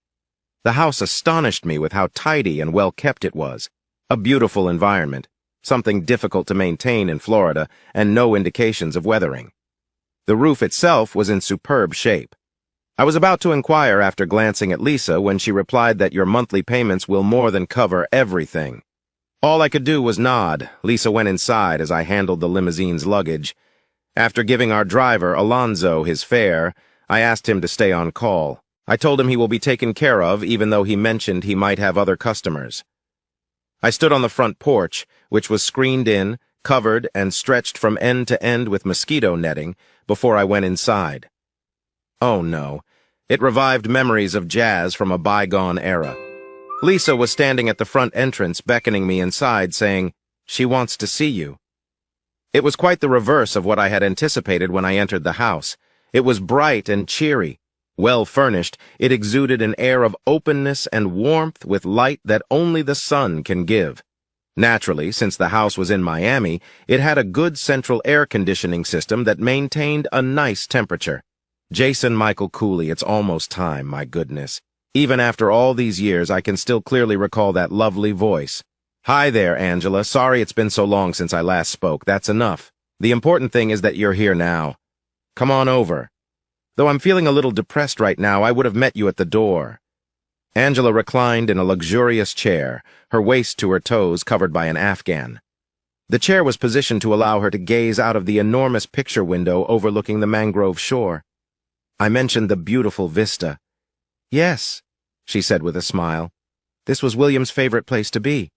The house astonished me with how tidy and well-kept it was. A beautiful environment, something difficult to maintain in Florida, and no indications of weathering. The roof itself was in superb shape. I was about to inquire after glancing at Lisa when she replied that your monthly payments will more than cover everything. All I could do was nod. Lisa went inside as I handled the limousine's luggage. After giving our driver, Alonzo, his fare, I asked him to stay on call. I told him he will be taken care of, even though he mentioned he might have other customers. I stood on the front porch, which was screened in, covered, and stretched from end to end with mosquito netting, before I went inside. Oh no, it revived memories of Jazz from a bygone era. Lisa was standing at the front entrance beckoning me inside, saying, "She wants to see you." It was quite the reverse of what I had anticipated when I entered the house. It was bright and cheery. Well furnished, it exuded an air of openness and warmth with light that only the sun can give. Naturally, since the house was in Miami, it had a good central air conditioning system that maintained a nice temperature. Jason Michael Cooley, it's almost time, my goodness. Even after all these years, I can still clearly recall that lovely voice. "Hi there, Angela. Sorry it's been so long since I last spoke. That's enough. The important thing is that you're here now. Come on over. Though I'm feeling a little depressed right now, I would have met you at the door." Angela reclined in a luxurious chair, her waist to her toes covered by an afghan. The chair was positioned to allow her to gaze out of the enormous picture window overlooking the mangrove shore. I mentioned the beautiful vista. "Yes," she said with a smile. "This was William's favorite place to be.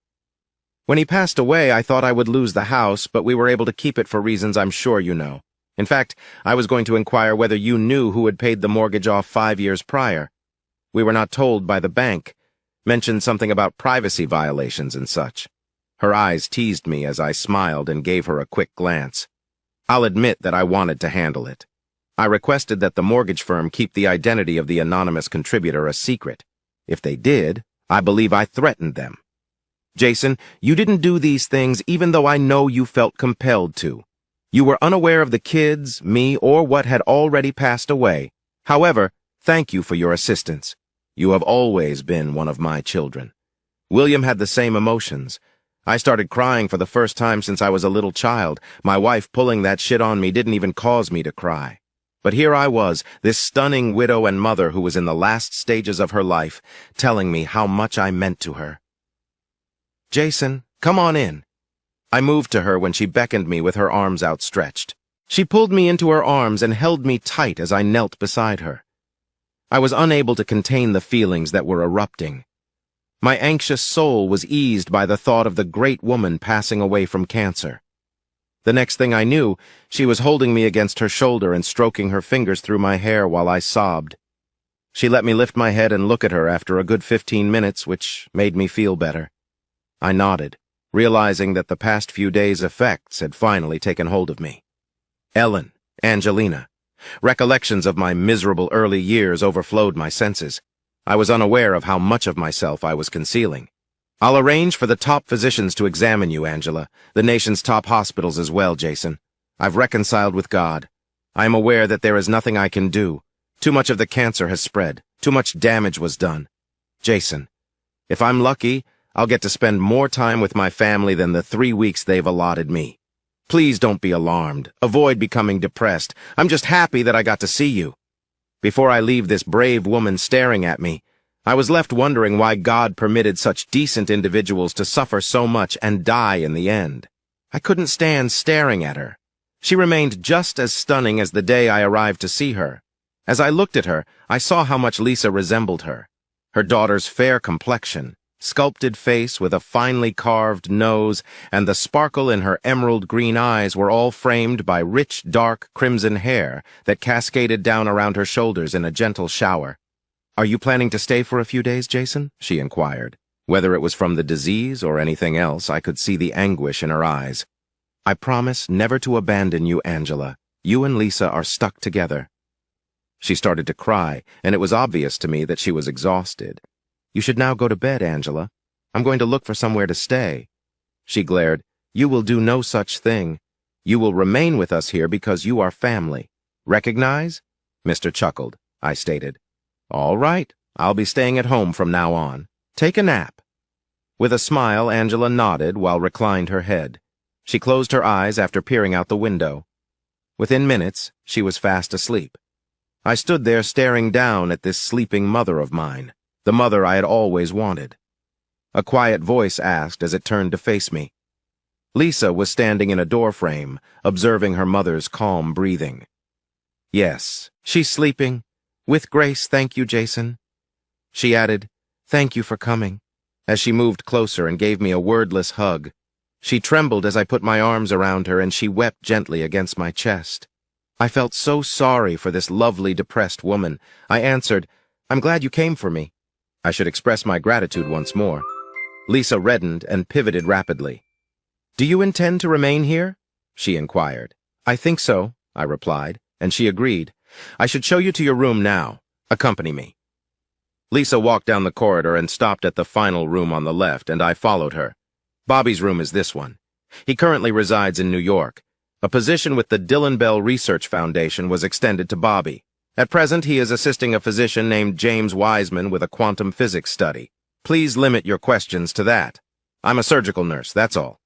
When he passed away, I thought I would lose the house, but we were able to keep it for reasons I'm sure you know. In fact, I was going to inquire whether you knew who had paid the mortgage off 5 years prior. We were not told by the bank. Mentioned something about privacy violations and such." Her eyes teased me as I smiled and gave her a quick glance. I'll admit that I wanted to handle it. I requested that the mortgage firm keep the identity of the anonymous contributor a secret. If they did, I believe I threatened them. "Jason, you didn't do these things even though I know you felt compelled to. You were unaware of the kids, me, or what had already passed away. However, thank you for your assistance. You have always been one of my children." William had the same emotions. I started crying for the first time since I was a little child. My wife pulling that shit on me didn't even cause me to cry. But here I was, this stunning widow and mother who was in the last stages of her life, telling me how much I meant to her. "Jason, come on in." I moved to her when she beckoned me with her arms outstretched. She pulled me into her arms and held me tight as I knelt beside her. I was unable to contain the feelings that were erupting. My anxious soul was eased by the thought of the great woman passing away from cancer. The next thing I knew, she was holding me against her shoulder and stroking her fingers through my hair while I sobbed. She let me lift my head and look at her after a good 15 minutes, which made me feel better. I nodded, realizing that the past few days' effects had finally taken hold of me. Ellen, Angelina. Recollections of my miserable early years overflowed my senses. I was unaware of how much of myself I was concealing. "I'll arrange for the top physicians to examine you, Angela. The nation's top hospitals as well, Jason. I've reconciled with God. I am aware that there is nothing I can do. Too much of the cancer has spread. Too much damage was done. Jason, if I'm lucky, I'll get to spend more time with my family than the 3 weeks they've allotted me. Please don't be alarmed. Avoid becoming depressed. I'm just happy that I got to see you." Before I leave this brave woman staring at me, I was left wondering why God permitted such decent individuals to suffer so much and die in the end. I couldn't stand staring at her. She remained just as stunning as the day I arrived to see her. As I looked at her, I saw how much Lisa resembled her. Her daughter's fair complexion, sculpted face with a finely carved nose, and the sparkle in her emerald green eyes were all framed by rich, dark, crimson hair that cascaded down around her shoulders in a gentle shower. "Are you planning to stay for a few days, Jason?" she inquired. Whether it was from the disease or anything else, I could see the anguish in her eyes. "I promise never to abandon you, Angela. You and Lisa are stuck together." She started to cry, and it was obvious to me that she was exhausted. "You should now go to bed, Angela. I'm going to look for somewhere to stay." She glared. "You will do no such thing. You will remain with us here because you are family. Recognize?" Mr. chuckled. I stated. "All right, I'll be staying at home from now on. Take a nap." With a smile, Angela nodded while reclined her head. She closed her eyes after peering out the window. Within minutes, she was fast asleep. I stood there staring down at this sleeping mother of mine, the mother I had always wanted. A quiet voice asked as it turned to face me. Lisa was standing in a doorframe, observing her mother's calm breathing. "Yes, she's sleeping. With grace, thank you, Jason. She added, "Thank you for coming," as she moved closer and gave me a wordless hug. She trembled as I put my arms around her, and she wept gently against my chest. I felt so sorry for this lovely, depressed woman. I answered, "I'm glad you came for me." I should express my gratitude once more. Lisa reddened and pivoted rapidly. "Do you intend to remain here?" she inquired. "I think so," I replied, and she agreed. "I should show you to your room now. Accompany me." Lisa walked down the corridor and stopped at the final room on the left, and I followed her. Bobby's room is this one. He currently resides in New York. A position with the Dylan Bell Research Foundation was extended to Bobby. At present, he is assisting a physician named James Wiseman with a quantum physics study. Please limit your questions to that. I'm a surgical nurse, that's all.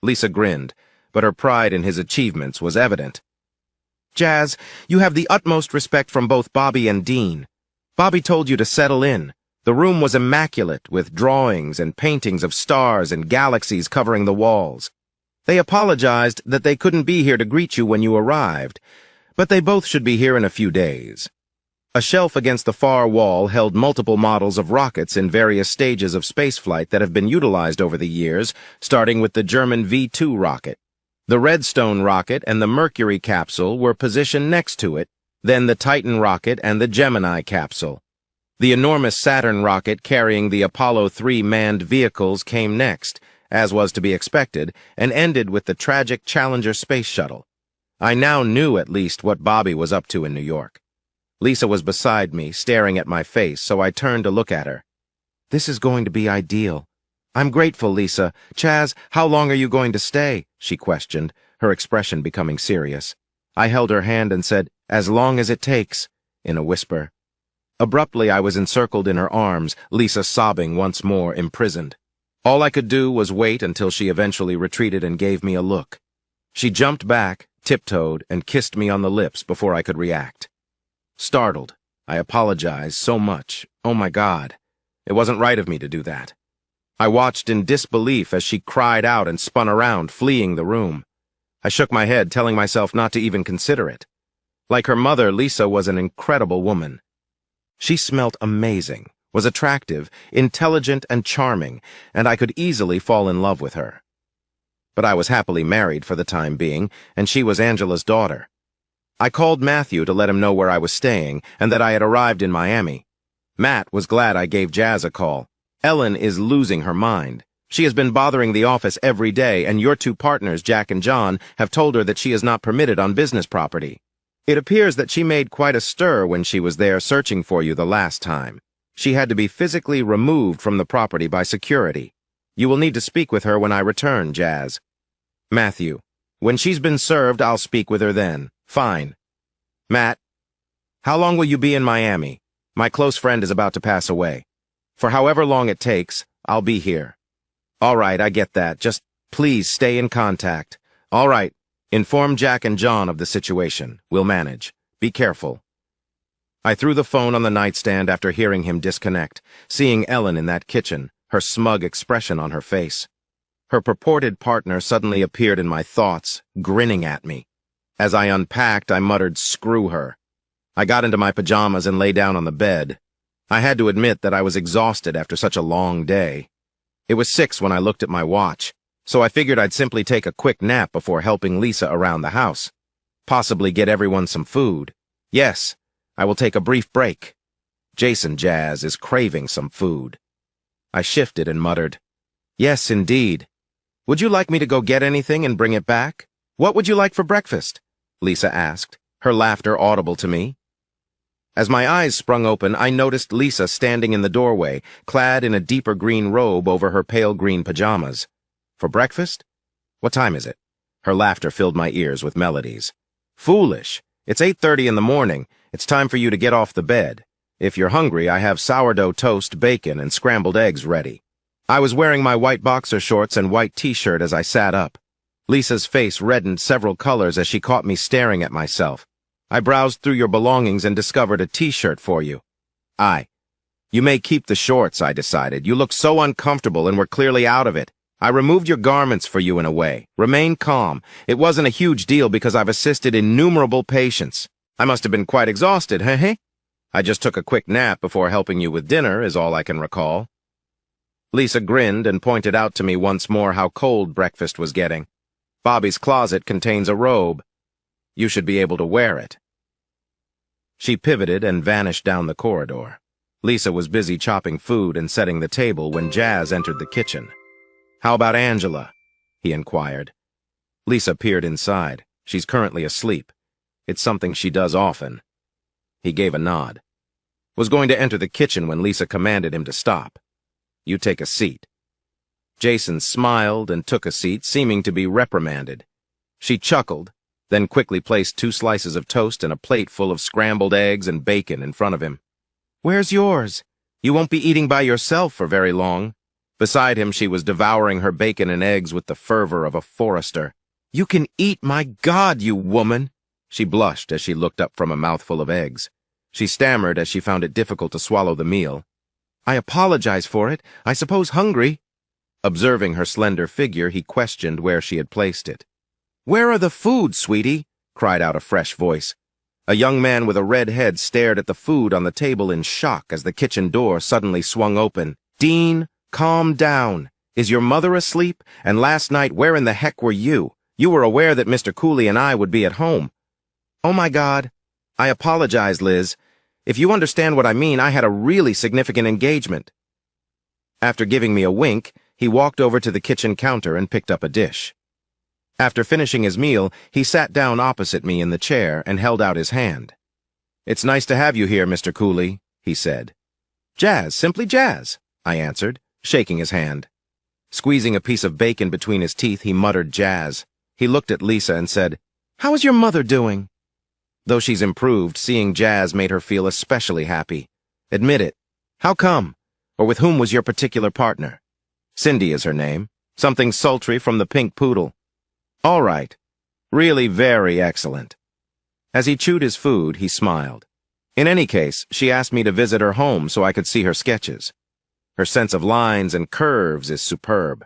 Lisa grinned, but her pride in his achievements was evident. "Jazz, you have the utmost respect from both Bobby and Dean. Bobby told you to settle in. The room was immaculate, with drawings and paintings of stars and galaxies covering the walls. They apologized that they couldn't be here to greet you when you arrived, but they both should be here in a few days." A shelf against the far wall held multiple models of rockets in various stages of spaceflight that have been utilized over the years, starting with the German V-2 rocket. The Redstone rocket and the Mercury capsule were positioned next to it, then the Titan rocket and the Gemini capsule. The enormous Saturn rocket carrying the Apollo 3 manned vehicles came next, as was to be expected, and ended with the tragic Challenger space shuttle. I now knew at least what Bobby was up to in New York. Lisa was beside me, staring at my face, so I turned to look at her. "This is going to be ideal. I'm grateful, Lisa. Chaz, how long are you going to stay?" she questioned, her expression becoming serious. I held her hand and said, "As long as it takes," in a whisper. Abruptly, I was encircled in her arms, Lisa sobbing once more, imprisoned. All I could do was wait until she eventually retreated and gave me a look. She jumped back, tiptoed, and kissed me on the lips before I could react. Startled, I apologized so much. Oh my God, it wasn't right of me to do that. I watched in disbelief as she cried out and spun around, fleeing the room. I shook my head, telling myself not to even consider it. Like her mother, Lisa was an incredible woman. She smelt amazing, was attractive, intelligent, and charming, and I could easily fall in love with her. But I was happily married for the time being, and she was Angela's daughter. I called Matthew to let him know where I was staying and that I had arrived in Miami. Matt was glad I gave Jazz a call. Ellen is losing her mind. She has been bothering the office every day, and your two partners, Jack and John, have told her that she is not permitted on business property. It appears that she made quite a stir when she was there searching for you the last time. She had to be physically removed from the property by security. You will need to speak with her when I return, Jazz. Matthew, when she's been served, I'll speak with her then. Fine. Matt, how long will you be in Miami? My close friend is about to pass away. For however long it takes, I'll be here. All right, I get that. Just please stay in contact. All right. Inform Jack and John of the situation. We'll manage. Be careful. I threw the phone on the nightstand after hearing him disconnect, seeing Ellen in that kitchen, her smug expression on her face. Her purported partner suddenly appeared in my thoughts, grinning at me. As I unpacked, I muttered, "Screw her." I got into my pajamas and lay down on the bed. I had to admit that I was exhausted after such a long day. It was 6 when I looked at my watch, so I figured I'd simply take a quick nap before helping Lisa around the house. Possibly get everyone some food. Yes, I will take a brief break. Jason Jazz is craving some food. I shifted and muttered, "Yes, indeed. Would you like me to go get anything and bring it back? What would you like for breakfast?" Lisa asked, her laughter audible to me. As my eyes sprung open, I noticed Lisa standing in the doorway, clad in a deeper green robe over her pale green pajamas. For breakfast? What time is it? Her laughter filled my ears with melodies. Foolish. It's 8:30 in the morning. It's time for you to get off the bed. If you're hungry, I have sourdough toast, bacon, and scrambled eggs ready. I was wearing my white boxer shorts and white t-shirt as I sat up. Lisa's face reddened several colors as she caught me staring at myself. I browsed through your belongings and discovered a t-shirt for you. You may keep the shorts, I decided. You look so uncomfortable and were clearly out of it. I removed your garments for you in a way. Remain calm. It wasn't a huge deal because I've assisted innumerable patients. I must have been quite exhausted, hey? I just took a quick nap before helping you with dinner, is all I can recall. Lisa grinned and pointed out to me once more how cold breakfast was getting. Bobby's closet contains a robe. You should be able to wear it. She pivoted and vanished down the corridor. Lisa was busy chopping food and setting the table when Jazz entered the kitchen. "How about Angela?" he inquired. Lisa peered inside. "She's currently asleep. It's something she does often." He gave a nod. Was going to enter the kitchen when Lisa commanded him to stop. "You take a seat." Jason smiled and took a seat, seeming to be reprimanded. She chuckled, then quickly placed 2 slices of toast and a plate full of scrambled eggs and bacon in front of him. "Where's yours? You won't be eating by yourself for very long." Beside him, she was devouring her bacon and eggs with the fervor of a forester. "You can eat, my God, you woman!" She blushed as she looked up from a mouthful of eggs. She stammered as she found it difficult to swallow the meal. "I apologize for it. I suppose hungry." Observing her slender figure, he questioned where she had placed it. "Where are the food, sweetie?" cried out a fresh voice. A young man with a red head stared at the food on the table in shock as the kitchen door suddenly swung open. "Dean, calm down. Is your mother asleep? And last night, where in the heck were you? You were aware that Mr. Cooley and I would be at home." "Oh my God. I apologize, Liz. If you understand what I mean, I had a really significant engagement." After giving me a wink, he walked over to the kitchen counter and picked up a dish. After finishing his meal, he sat down opposite me in the chair and held out his hand. "It's nice to have you here, Mr. Cooley," he said. "Jazz, simply Jazz," I answered, shaking his hand. Squeezing a piece of bacon between his teeth, he muttered Jazz. He looked at Lisa and said, "How is your mother doing?" Though she's improved, seeing Jazz made her feel especially happy. "Admit it. How come? Or with whom was your particular partner?" "Cindy is her name. Something sultry from the pink poodle." "All right. Really very excellent." As he chewed his food, he smiled. "In any case, she asked me to visit her home so I could see her sketches. Her sense of lines and curves is superb."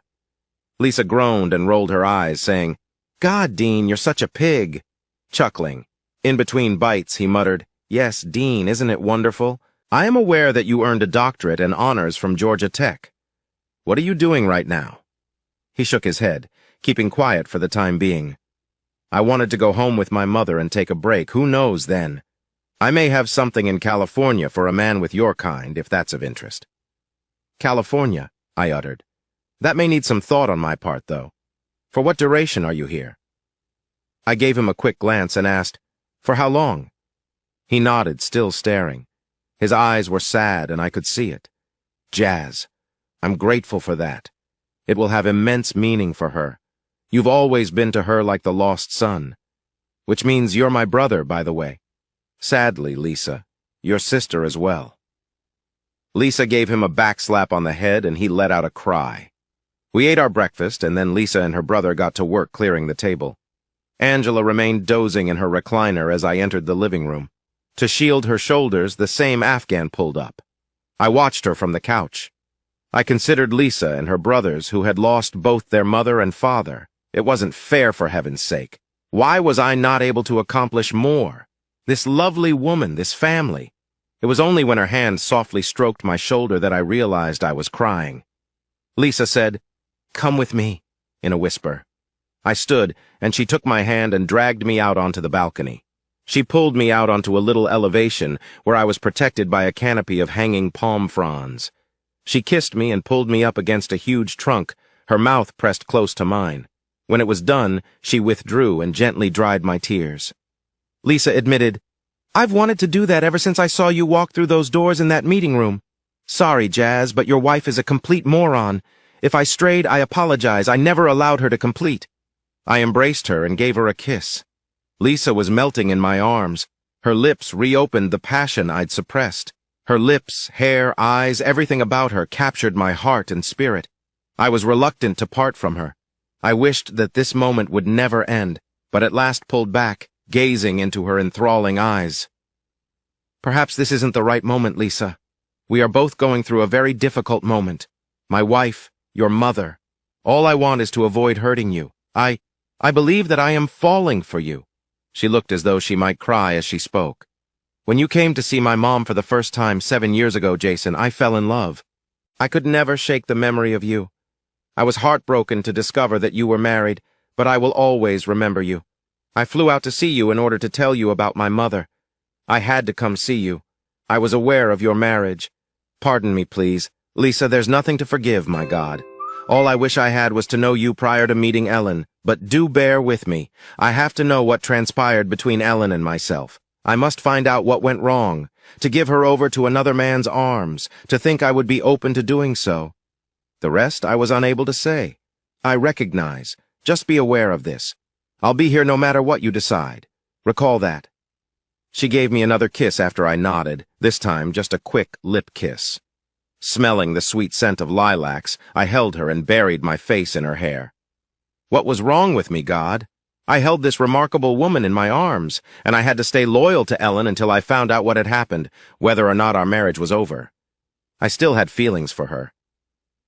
Lisa groaned and rolled her eyes, saying, "God, Dean, you're such a pig." Chuckling. In between bites, he muttered, "Yes, Dean, isn't it wonderful? I am aware that you earned a doctorate and honors from Georgia Tech. What are you doing right now?" He shook his head, keeping quiet for the time being. "I wanted to go home with my mother and take a break. Who knows then? I may have something in California for a man with your kind, if that's of interest." "California," I uttered. "That may need some thought on my part, though. For what duration are you here?" I gave him a quick glance and asked, "For how long?" He nodded, still staring. His eyes were sad, and I could see it. "Jazz, I'm grateful for that. It will have immense meaning for her. You've always been to her like the lost son. Which means you're my brother, by the way. Sadly, Lisa, your sister as well." Lisa gave him a backslap on the head, and he let out a cry. We ate our breakfast, and then Lisa and her brother got to work clearing the table. Angela remained dozing in her recliner as I entered the living room. To shield her shoulders, the same Afghan pulled up. I watched her from the couch. I considered Lisa and her brothers, who had lost both their mother and father. It wasn't fair, for heaven's sake. Why was I not able to accomplish more? This lovely woman, this family. It was only when her hand softly stroked my shoulder that I realized I was crying. Lisa said, "Come with me," in a whisper. I stood, and she took my hand and dragged me out onto the balcony. She pulled me out onto a little elevation where I was protected by a canopy of hanging palm fronds. She kissed me and pulled me up against a huge trunk, her mouth pressed close to mine. When it was done, she withdrew and gently dried my tears. Lisa admitted, "I've wanted to do that ever since I saw you walk through those doors in that meeting room. Sorry, Jazz, but your wife is a complete moron. If I strayed, I apologize. I never allowed her to complete." I embraced her and gave her a kiss. Lisa was melting in my arms. Her lips reopened the passion I'd suppressed. Her lips, hair, eyes, everything about her captured my heart and spirit. I was reluctant to part from her. I wished that this moment would never end, but at last pulled back, gazing into her enthralling eyes. "Perhaps this isn't the right moment, Lisa. We are both going through a very difficult moment. My wife, your mother. All I want is to avoid hurting you. I believe that I am falling for you." She looked as though she might cry as she spoke. When you came to see my mom for the first time 7 years ago, Jason, I fell in love. I could never shake the memory of you. I was heartbroken to discover that you were married, but I will always remember you. I flew out to see you in order to tell you about my mother. I had to come see you. I was aware of your marriage. Pardon me, please. Lisa, there's nothing to forgive, my God. All I wish I had was to know you prior to meeting Ellen, but do bear with me. I have to know what transpired between Ellen and myself. I must find out what went wrong, to give her over to another man's arms, to think I would be open to doing so. The rest I was unable to say. I recognize. Just be aware of this. I'll be here no matter what you decide. Recall that. She gave me another kiss after I nodded, this time just a quick lip kiss. Smelling the sweet scent of lilacs, I held her and buried my face in her hair. What was wrong with me, God? I held this remarkable woman in my arms, and I had to stay loyal to Ellen until I found out what had happened, whether or not our marriage was over. I still had feelings for her.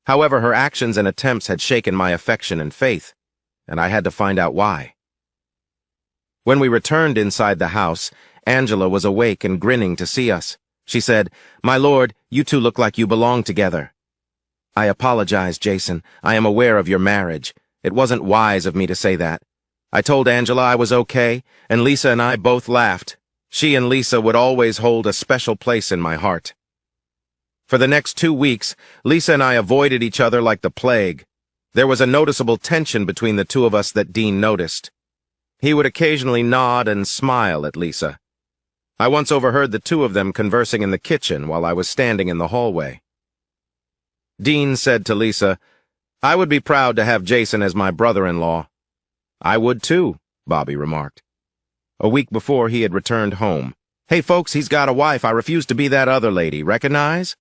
However, her actions and attempts had shaken my affection and faith, and I had to find out why. When we returned inside the house, Angela was awake and grinning to see us. She said, "My lord, you two look like you belong together." I apologize, Jason. I am aware of your marriage. It wasn't wise of me to say that. I told Angela I was okay, and Lisa and I both laughed. She and Lisa would always hold a special place in my heart. For the next 2 weeks, Lisa and I avoided each other like the plague. There was a noticeable tension between the two of us that Dean noticed. He would occasionally nod and smile at Lisa. I once overheard the two of them conversing in the kitchen while I was standing in the hallway. Dean said to Lisa, "I would be proud to have Jason as my brother-in-law." "I would too," Bobby remarked. A week before, he had returned home. "Hey folks, he's got a wife. I refuse to be that other lady. Recognize?"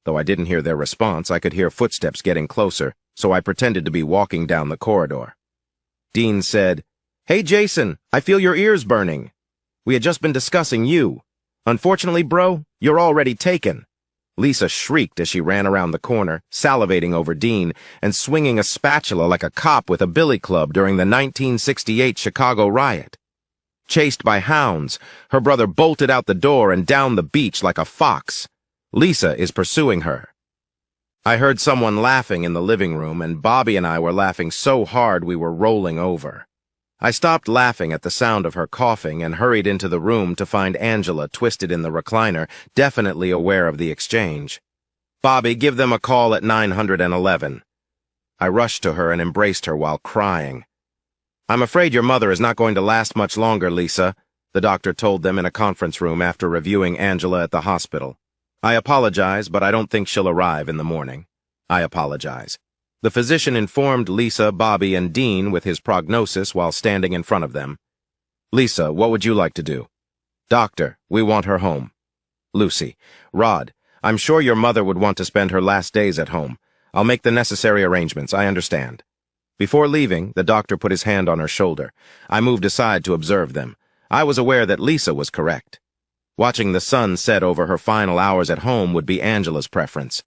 Though I didn't hear their response, I could hear footsteps getting closer, so I pretended to be walking down the corridor. Dean said, "Hey Jason, I feel your ears burning. We had just been discussing you. Unfortunately, bro, you're already taken." Lisa shrieked as she ran around the corner, salivating over Dean, and swinging a spatula like a cop with a billy club during the 1968 Chicago riot. Chased by hounds, her brother bolted out the door and down the beach like a fox. Lisa is pursuing her. I heard someone laughing in the living room, and Bobby and I were laughing so hard we were rolling over. I stopped laughing at the sound of her coughing and hurried into the room to find Angela twisted in the recliner, definitely aware of the exchange. "Bobby, give them a call at 911. I rushed to her and embraced her while crying. "I'm afraid your mother is not going to last much longer, Lisa," the doctor told them in a conference room after reviewing Angela at the hospital. "I apologize, but I don't think she'll arrive in the morning. I apologize." The physician informed Lisa, Bobby, and Dean with his prognosis while standing in front of them. "Lisa, what would you like to do?" "Doctor, we want her home." Lucy, "Rod, I'm sure your mother would want to spend her last days at home. I'll make the necessary arrangements, I understand." Before leaving, the doctor put his hand on her shoulder. I moved aside to observe them. I was aware that Lisa was correct. Watching the sun set over her final hours at home would be Angela's preference.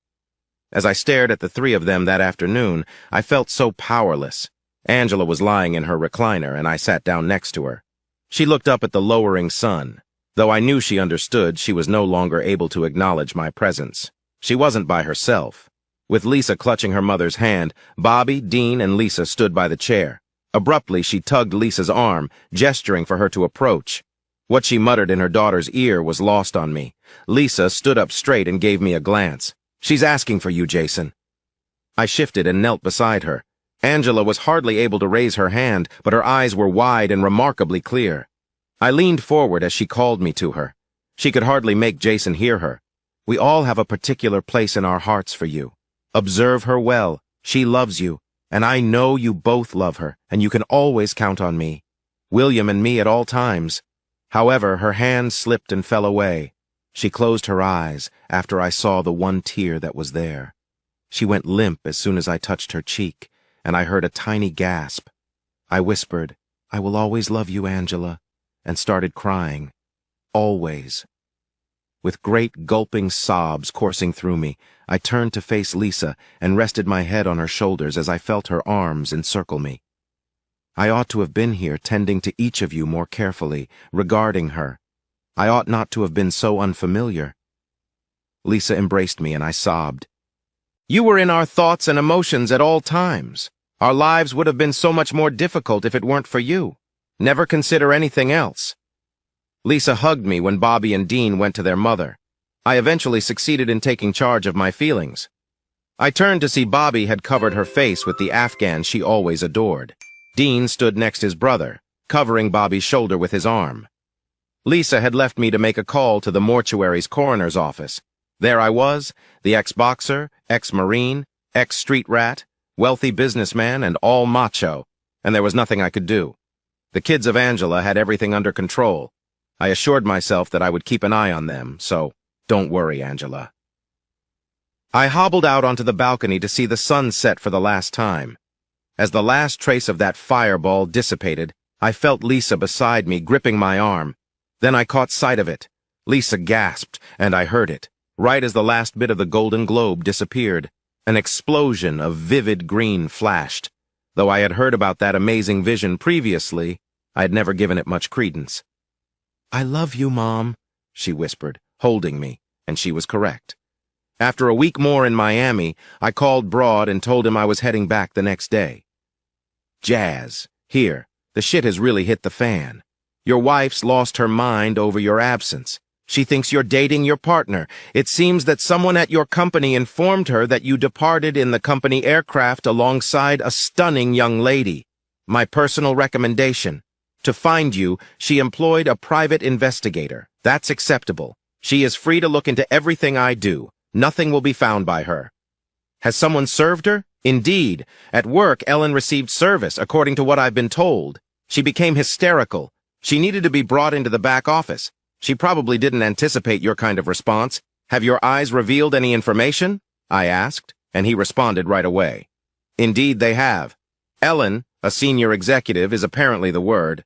As I stared at the three of them that afternoon, I felt so powerless. Angela was lying in her recliner, and I sat down next to her. She looked up at the lowering sun. Though I knew she understood, she was no longer able to acknowledge my presence. She wasn't by herself. With Lisa clutching her mother's hand, Bobby, Dean, and Lisa stood by the chair. Abruptly, she tugged Lisa's arm, gesturing for her to approach. What she muttered in her daughter's ear was lost on me. Lisa stood up straight and gave me a glance. "She's asking for you, Jason." I shifted and knelt beside her. Angela was hardly able to raise her hand, but her eyes were wide and remarkably clear. I leaned forward as she called me to her. She could hardly make Jason hear her. "We all have a particular place in our hearts for you. Observe her well. She loves you, and I know you both love her, and you can always count on me. William and me at all times." However, her hand slipped and fell away. She closed her eyes after I saw the one tear that was there. She went limp as soon as I touched her cheek, and I heard a tiny gasp. I whispered, "I will always love you, Angela," and started crying. Always. With great gulping sobs coursing through me, I turned to face Lisa and rested my head on her shoulders as I felt her arms encircle me. I ought to have been here tending to each of you more carefully, regarding her. I ought not to have been so unfamiliar. Lisa embraced me and I sobbed. You were in our thoughts and emotions at all times. Our lives would have been so much more difficult if it weren't for you. Never consider anything else. Lisa hugged me when Bobby and Dean went to their mother. I eventually succeeded in taking charge of my feelings. I turned to see Bobby had covered her face with the Afghan she always adored. Dean stood next his brother, covering Bobby's shoulder with his arm. Lisa had left me to make a call to the mortuary's coroner's office. There I was, the ex-boxer, ex-marine, ex-street rat, wealthy businessman, and all macho, and there was nothing I could do. The kids of Angela had everything under control. I assured myself that I would keep an eye on them, so don't worry, Angela. I hobbled out onto the balcony to see the sun set for the last time. As the last trace of that fireball dissipated, I felt Lisa beside me gripping my arm. Then I caught sight of it. Lisa gasped, and I heard it. Right as the last bit of the golden globe disappeared, an explosion of vivid green flashed. Though I had heard about that amazing vision previously, I had never given it much credence. I love you, Mom, she whispered, holding me, and she was correct. After a week more in Miami, I called Broad and told him I was heading back the next day. Jazz, here, the shit has really hit the fan. Your wife's lost her mind over your absence. She thinks you're dating your partner. It seems that someone at your company informed her that you departed in the company aircraft alongside a stunning young lady. My personal recommendation. To find you, she employed a private investigator. That's acceptable. She is free to look into everything I do. Nothing will be found by her. Has someone served her? Indeed. At work, Ellen received service, according to what I've been told. She became hysterical. She needed to be brought into the back office. She probably didn't anticipate your kind of response. Have your eyes revealed any information? I asked, and he responded right away. Indeed, they have. Ellen, a senior executive, is apparently the word.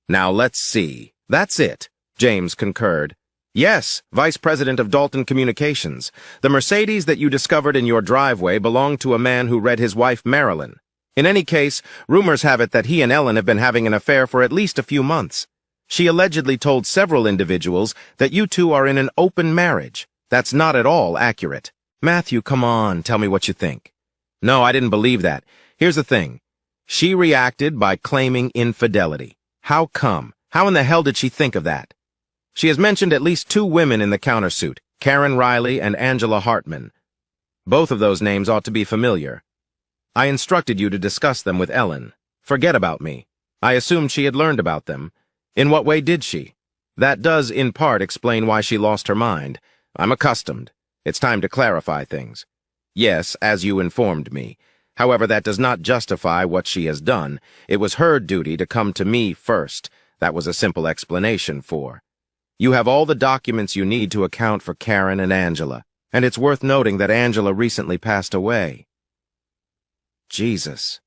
Now let's see. That's it, James concurred. Yes, Vice President of Dalton Communications. The Mercedes that you discovered in your driveway belonged to a man who read his wife Marilyn. In any case, rumors have it that he and Ellen have been having an affair for at least a few months. She allegedly told several individuals that you two are in an open marriage. That's not at all accurate. Matthew, come on, tell me what you think. No, I didn't believe that. Here's the thing. She reacted by claiming infidelity. How come? How in the hell did she think of that? She has mentioned at least 2 women in the countersuit, Karen Riley and Angela Hartman. Both of those names ought to be familiar. I instructed you to discuss them with Ellen. Forget about me. I assumed she had learned about them. In what way did she? That does, in part, explain why she lost her mind. I'm accustomed. It's time to clarify things. Yes, as you informed me. However, that does not justify what she has done. It was her duty to come to me first. That was a simple explanation for. You have all the documents you need to account for Karen and Angela, and it's worth noting that Angela recently passed away. Jesus.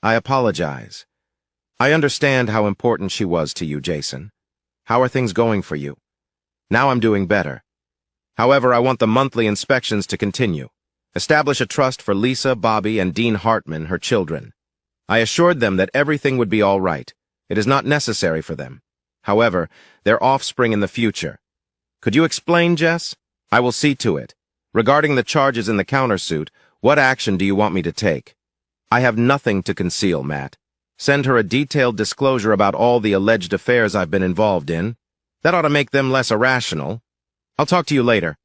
I apologize. I understand how important she was to you, Jason. How are things going for you? Now I'm doing better. However, I want the monthly inspections to continue. Establish a trust for Lisa, Bobby, and Dean Hartman, her children. I assured them that everything would be all right. It is not necessary for them. However, their offspring in the future. Could you explain, Jess? I will see to it. Regarding the charges in the countersuit, what action do you want me to take? I have nothing to conceal, Matt. Send her a detailed disclosure about all the alleged affairs I've been involved in. That ought to make them less irrational. I'll talk to you later.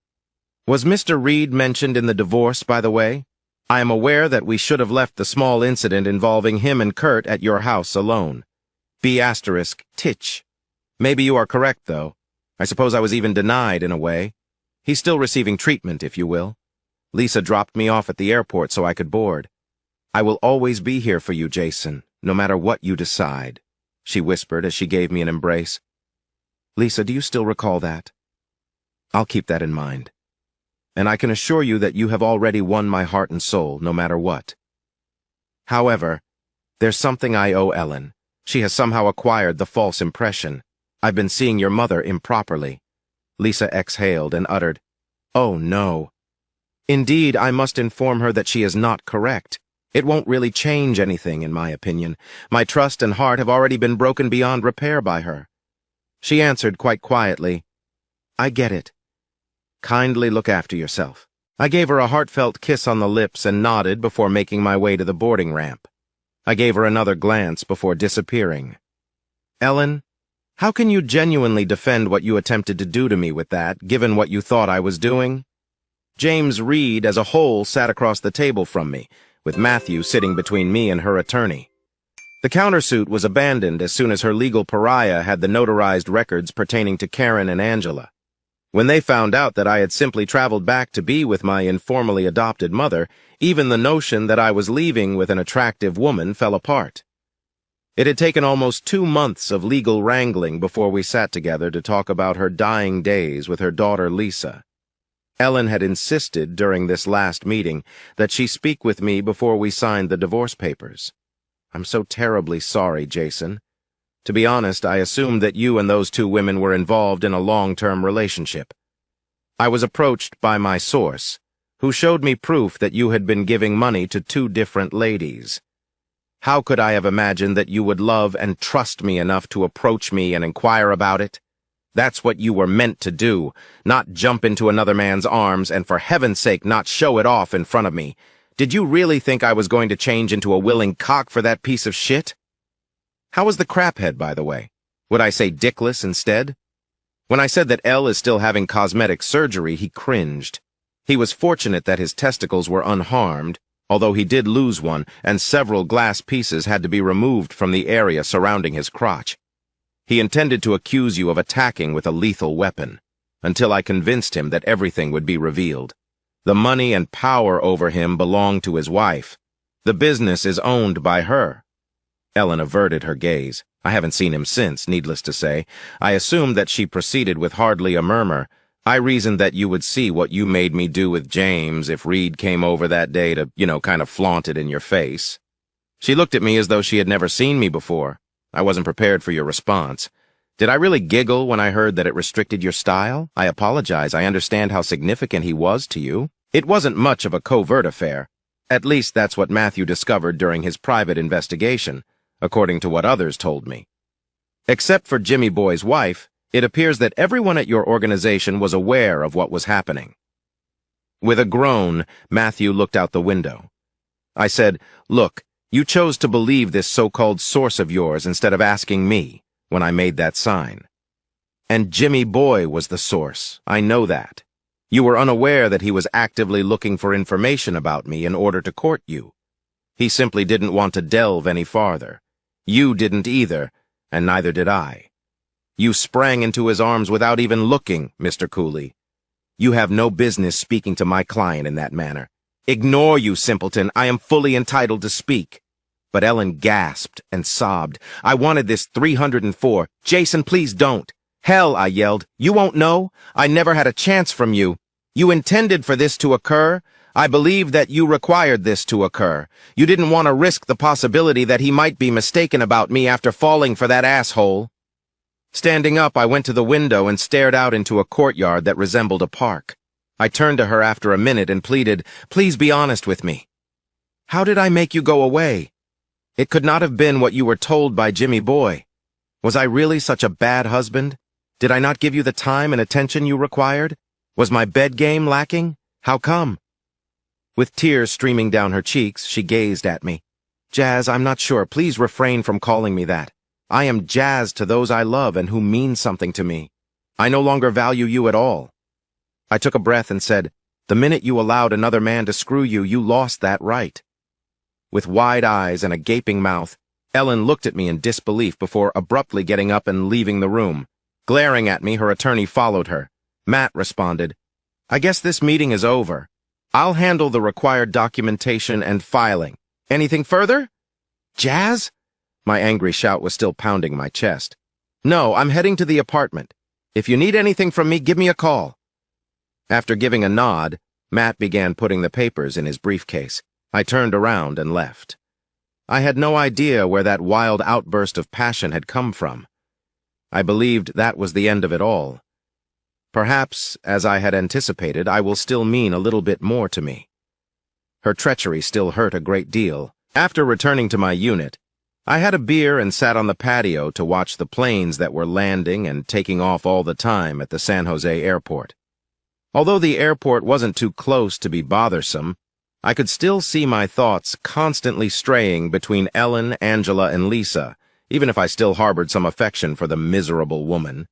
Was Mr. Reed mentioned in the divorce, by the way? I am aware that we should have left the small incident involving him and Kurt at your house alone. B*Titch. Maybe you are correct, though. I suppose I was even denied in a way. He's still receiving treatment, if you will. Lisa dropped me off at the airport so I could board. I will always be here for you, Jason, no matter what you decide, she whispered as she gave me an embrace. Lisa, do you still recall that? I'll keep that in mind. And I can assure you that you have already won my heart and soul, no matter what. However, there's something I owe Ellen. She has somehow acquired the false impression. I've been seeing your mother improperly. Lisa exhaled and uttered, Oh, no. Indeed, I must inform her that she is not correct. It won't really change anything, in my opinion. My trust and heart have already been broken beyond repair by her. She answered quite quietly, "I get it. Kindly look after yourself." I gave her a heartfelt kiss on the lips and nodded before making my way to the boarding ramp. I gave her another glance before disappearing. "Ellen, how can you genuinely defend what you attempted to do to me with that, given what you thought I was doing?" James Reed as a whole sat across the table from me, with Matthew sitting between me and her attorney. The countersuit was abandoned as soon as her legal pariah had the notarized records pertaining to Karen and Angela. When they found out that I had simply traveled back to be with my informally adopted mother, even the notion that I was leaving with an attractive woman fell apart. It had taken almost 2 months of legal wrangling before we sat together to talk about her dying days with her daughter Lisa. Ellen had insisted during this last meeting that she speak with me before we signed the divorce papers. "I'm so terribly sorry, Jason. To be honest, I assumed that you and those 2 women were involved in a long-term relationship. I was approached by my source, who showed me proof that you had been giving money to 2 different ladies. How could I have imagined that you would love and trust me enough to approach me and inquire about it? That's what you were meant to do, not jump into another man's arms and for heaven's sake not show it off in front of me. Did you really think I was going to change into a willing cock for that piece of shit?" How was the craphead, by the way? Would I say dickless instead? When I said that Elle is still having cosmetic surgery, he cringed. He was fortunate that his testicles were unharmed, although he did lose one, and several glass pieces had to be removed from the area surrounding his crotch. He intended to accuse you of attacking with a lethal weapon, until I convinced him that everything would be revealed. The money and power over him belong to his wife. The business is owned by her. Ellen averted her gaze. I haven't seen him since, needless to say. I assumed that she proceeded with hardly a murmur. "I reasoned that you would see what you made me do with James if Reed came over that day to, kind of flaunt it in your face." She looked at me as though she had never seen me before. I wasn't prepared for your response. Did I really giggle when I heard that it restricted your style? I apologize. I understand how significant he was to you. It wasn't much of a covert affair. At least that's what Matthew discovered during his private investigation, according to what others told me. Except for Jimmy Boy's wife, it appears that everyone at your organization was aware of what was happening. With a groan, Matthew looked out the window. I said, "Look, you chose to believe this so-called source of yours instead of asking me when I made that sign. And Jimmy Boy was the source. I know that. You were unaware that he was actively looking for information about me in order to court you. He simply didn't want to delve any farther. You didn't either, and neither did I. You sprang into his arms without even looking, Mr. Cooley. You have no business speaking to my client in that manner. Ignore, you simpleton. I am fully entitled to speak." But Ellen gasped and sobbed. "I wanted this 304. Jason, please don't." "Hell," I yelled. "You won't know. I never had a chance from you. You intended for this to occur. I believe that you required this to occur. You didn't want to risk the possibility that he might be mistaken about me after falling for that asshole." Standing up, I went to the window and stared out into a courtyard that resembled a park. I turned to her after a minute and pleaded, "Please be honest with me. How did I make you go away? It could not have been what you were told by Jimmy Boy. Was I really such a bad husband? Did I not give you the time and attention you required? Was my bed game lacking? How come?" With tears streaming down her cheeks, she gazed at me. "Jazz, I'm not sure. Please refrain from calling me that. I am Jazz to those I love and who mean something to me. I no longer value you at all." I took a breath and said, "The minute you allowed another man to screw you, you lost that right." With wide eyes and a gaping mouth, Ellen looked at me in disbelief before abruptly getting up and leaving the room. Glaring at me, her attorney followed her. Matt responded, "I guess this meeting is over. I'll handle the required documentation and filing. Anything further?" "Jazz?" My angry shout was still pounding my chest. "No, I'm heading to the apartment. If you need anything from me, give me a call." After giving a nod, Matt began putting the papers in his briefcase. I turned around and left. I had no idea where that wild outburst of passion had come from. I believed that was the end of it all. Perhaps, as I had anticipated, I will still mean a little bit more to me. Her treachery still hurt a great deal. After returning to my unit, I had a beer and sat on the patio to watch the planes that were landing and taking off all the time at the San Jose airport. Although the airport wasn't too close to be bothersome, I could still see my thoughts constantly straying between Ellen, Angela, and Lisa, even if I still harbored some affection for the miserable woman.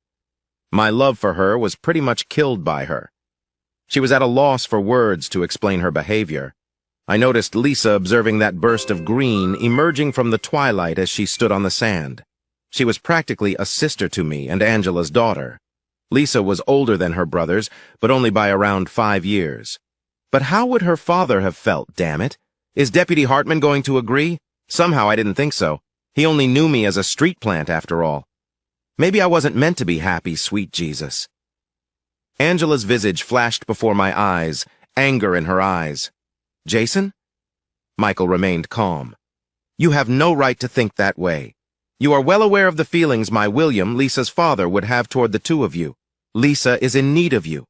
My love for her was pretty much killed by her. She was at a loss for words to explain her behavior. I noticed Lisa observing that burst of green emerging from the twilight as she stood on the sand. She was practically a sister to me and Angela's daughter. Lisa was older than her brothers, but only by around 5 years. But how would her father have felt, damn it? Is Deputy Hartman going to agree? Somehow I didn't think so. He only knew me as a street plant, after all. Maybe I wasn't meant to be happy, sweet Jesus. Angela's visage flashed before my eyes, anger in her eyes. Jason? Michael remained calm. You have no right to think that way. You are well aware of the feelings my William, Lisa's father, would have toward the two of you. Lisa is in need of you.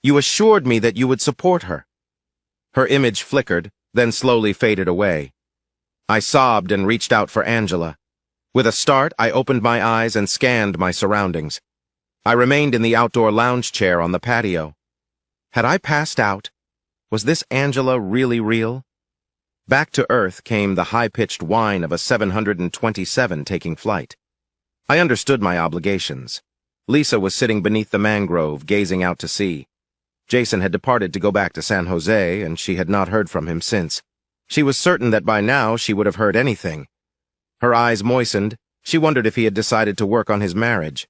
You assured me that you would support her. Her image flickered, then slowly faded away. I sobbed and reached out for Angela. With a start, I opened my eyes and scanned my surroundings. I remained in the outdoor lounge chair on the patio. Had I passed out? Was this Angela really real? Back to earth came the high-pitched whine of a 727 taking flight. I understood my obligations. Lisa was sitting beneath the mangrove, gazing out to sea. Jason had departed to go back to San Jose, and she had not heard from him since. She was certain that by now she would have heard anything. Her eyes moistened. She wondered if he had decided to work on his marriage.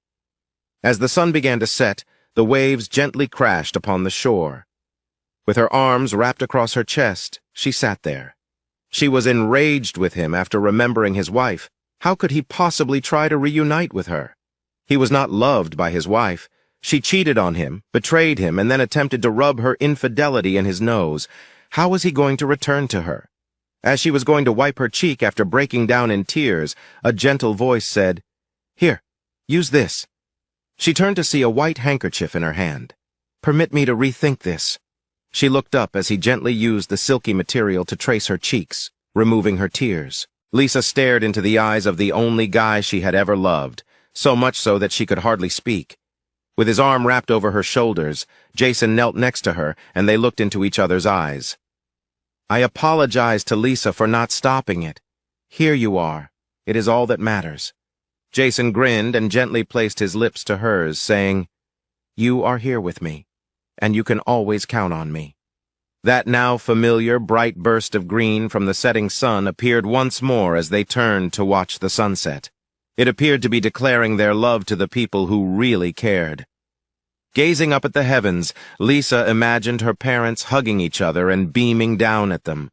As the sun began to set, the waves gently crashed upon the shore. With her arms wrapped across her chest, she sat there. She was enraged with him after remembering his wife. How could he possibly try to reunite with her? He was not loved by his wife. She cheated on him, betrayed him, and then attempted to rub her infidelity in his nose. How was he going to return to her? As she was going to wipe her cheek after breaking down in tears, a gentle voice said, "Here, use this." She turned to see a white handkerchief in her hand. "Permit me to rethink this." She looked up as he gently used the silky material to trace her cheeks, removing her tears. Lisa stared into the eyes of the only guy she had ever loved, so much so that she could hardly speak. With his arm wrapped over her shoulders, Jason knelt next to her, and they looked into each other's eyes. I apologized to Lisa for not stopping it. Here you are. It is all that matters. Jason grinned and gently placed his lips to hers, saying, "You are here with me, and you can always count on me." That now familiar bright burst of green from the setting sun appeared once more as they turned to watch the sunset. It appeared to be declaring their love to the people who really cared. Gazing up at the heavens, Lisa imagined her parents hugging each other and beaming down at them.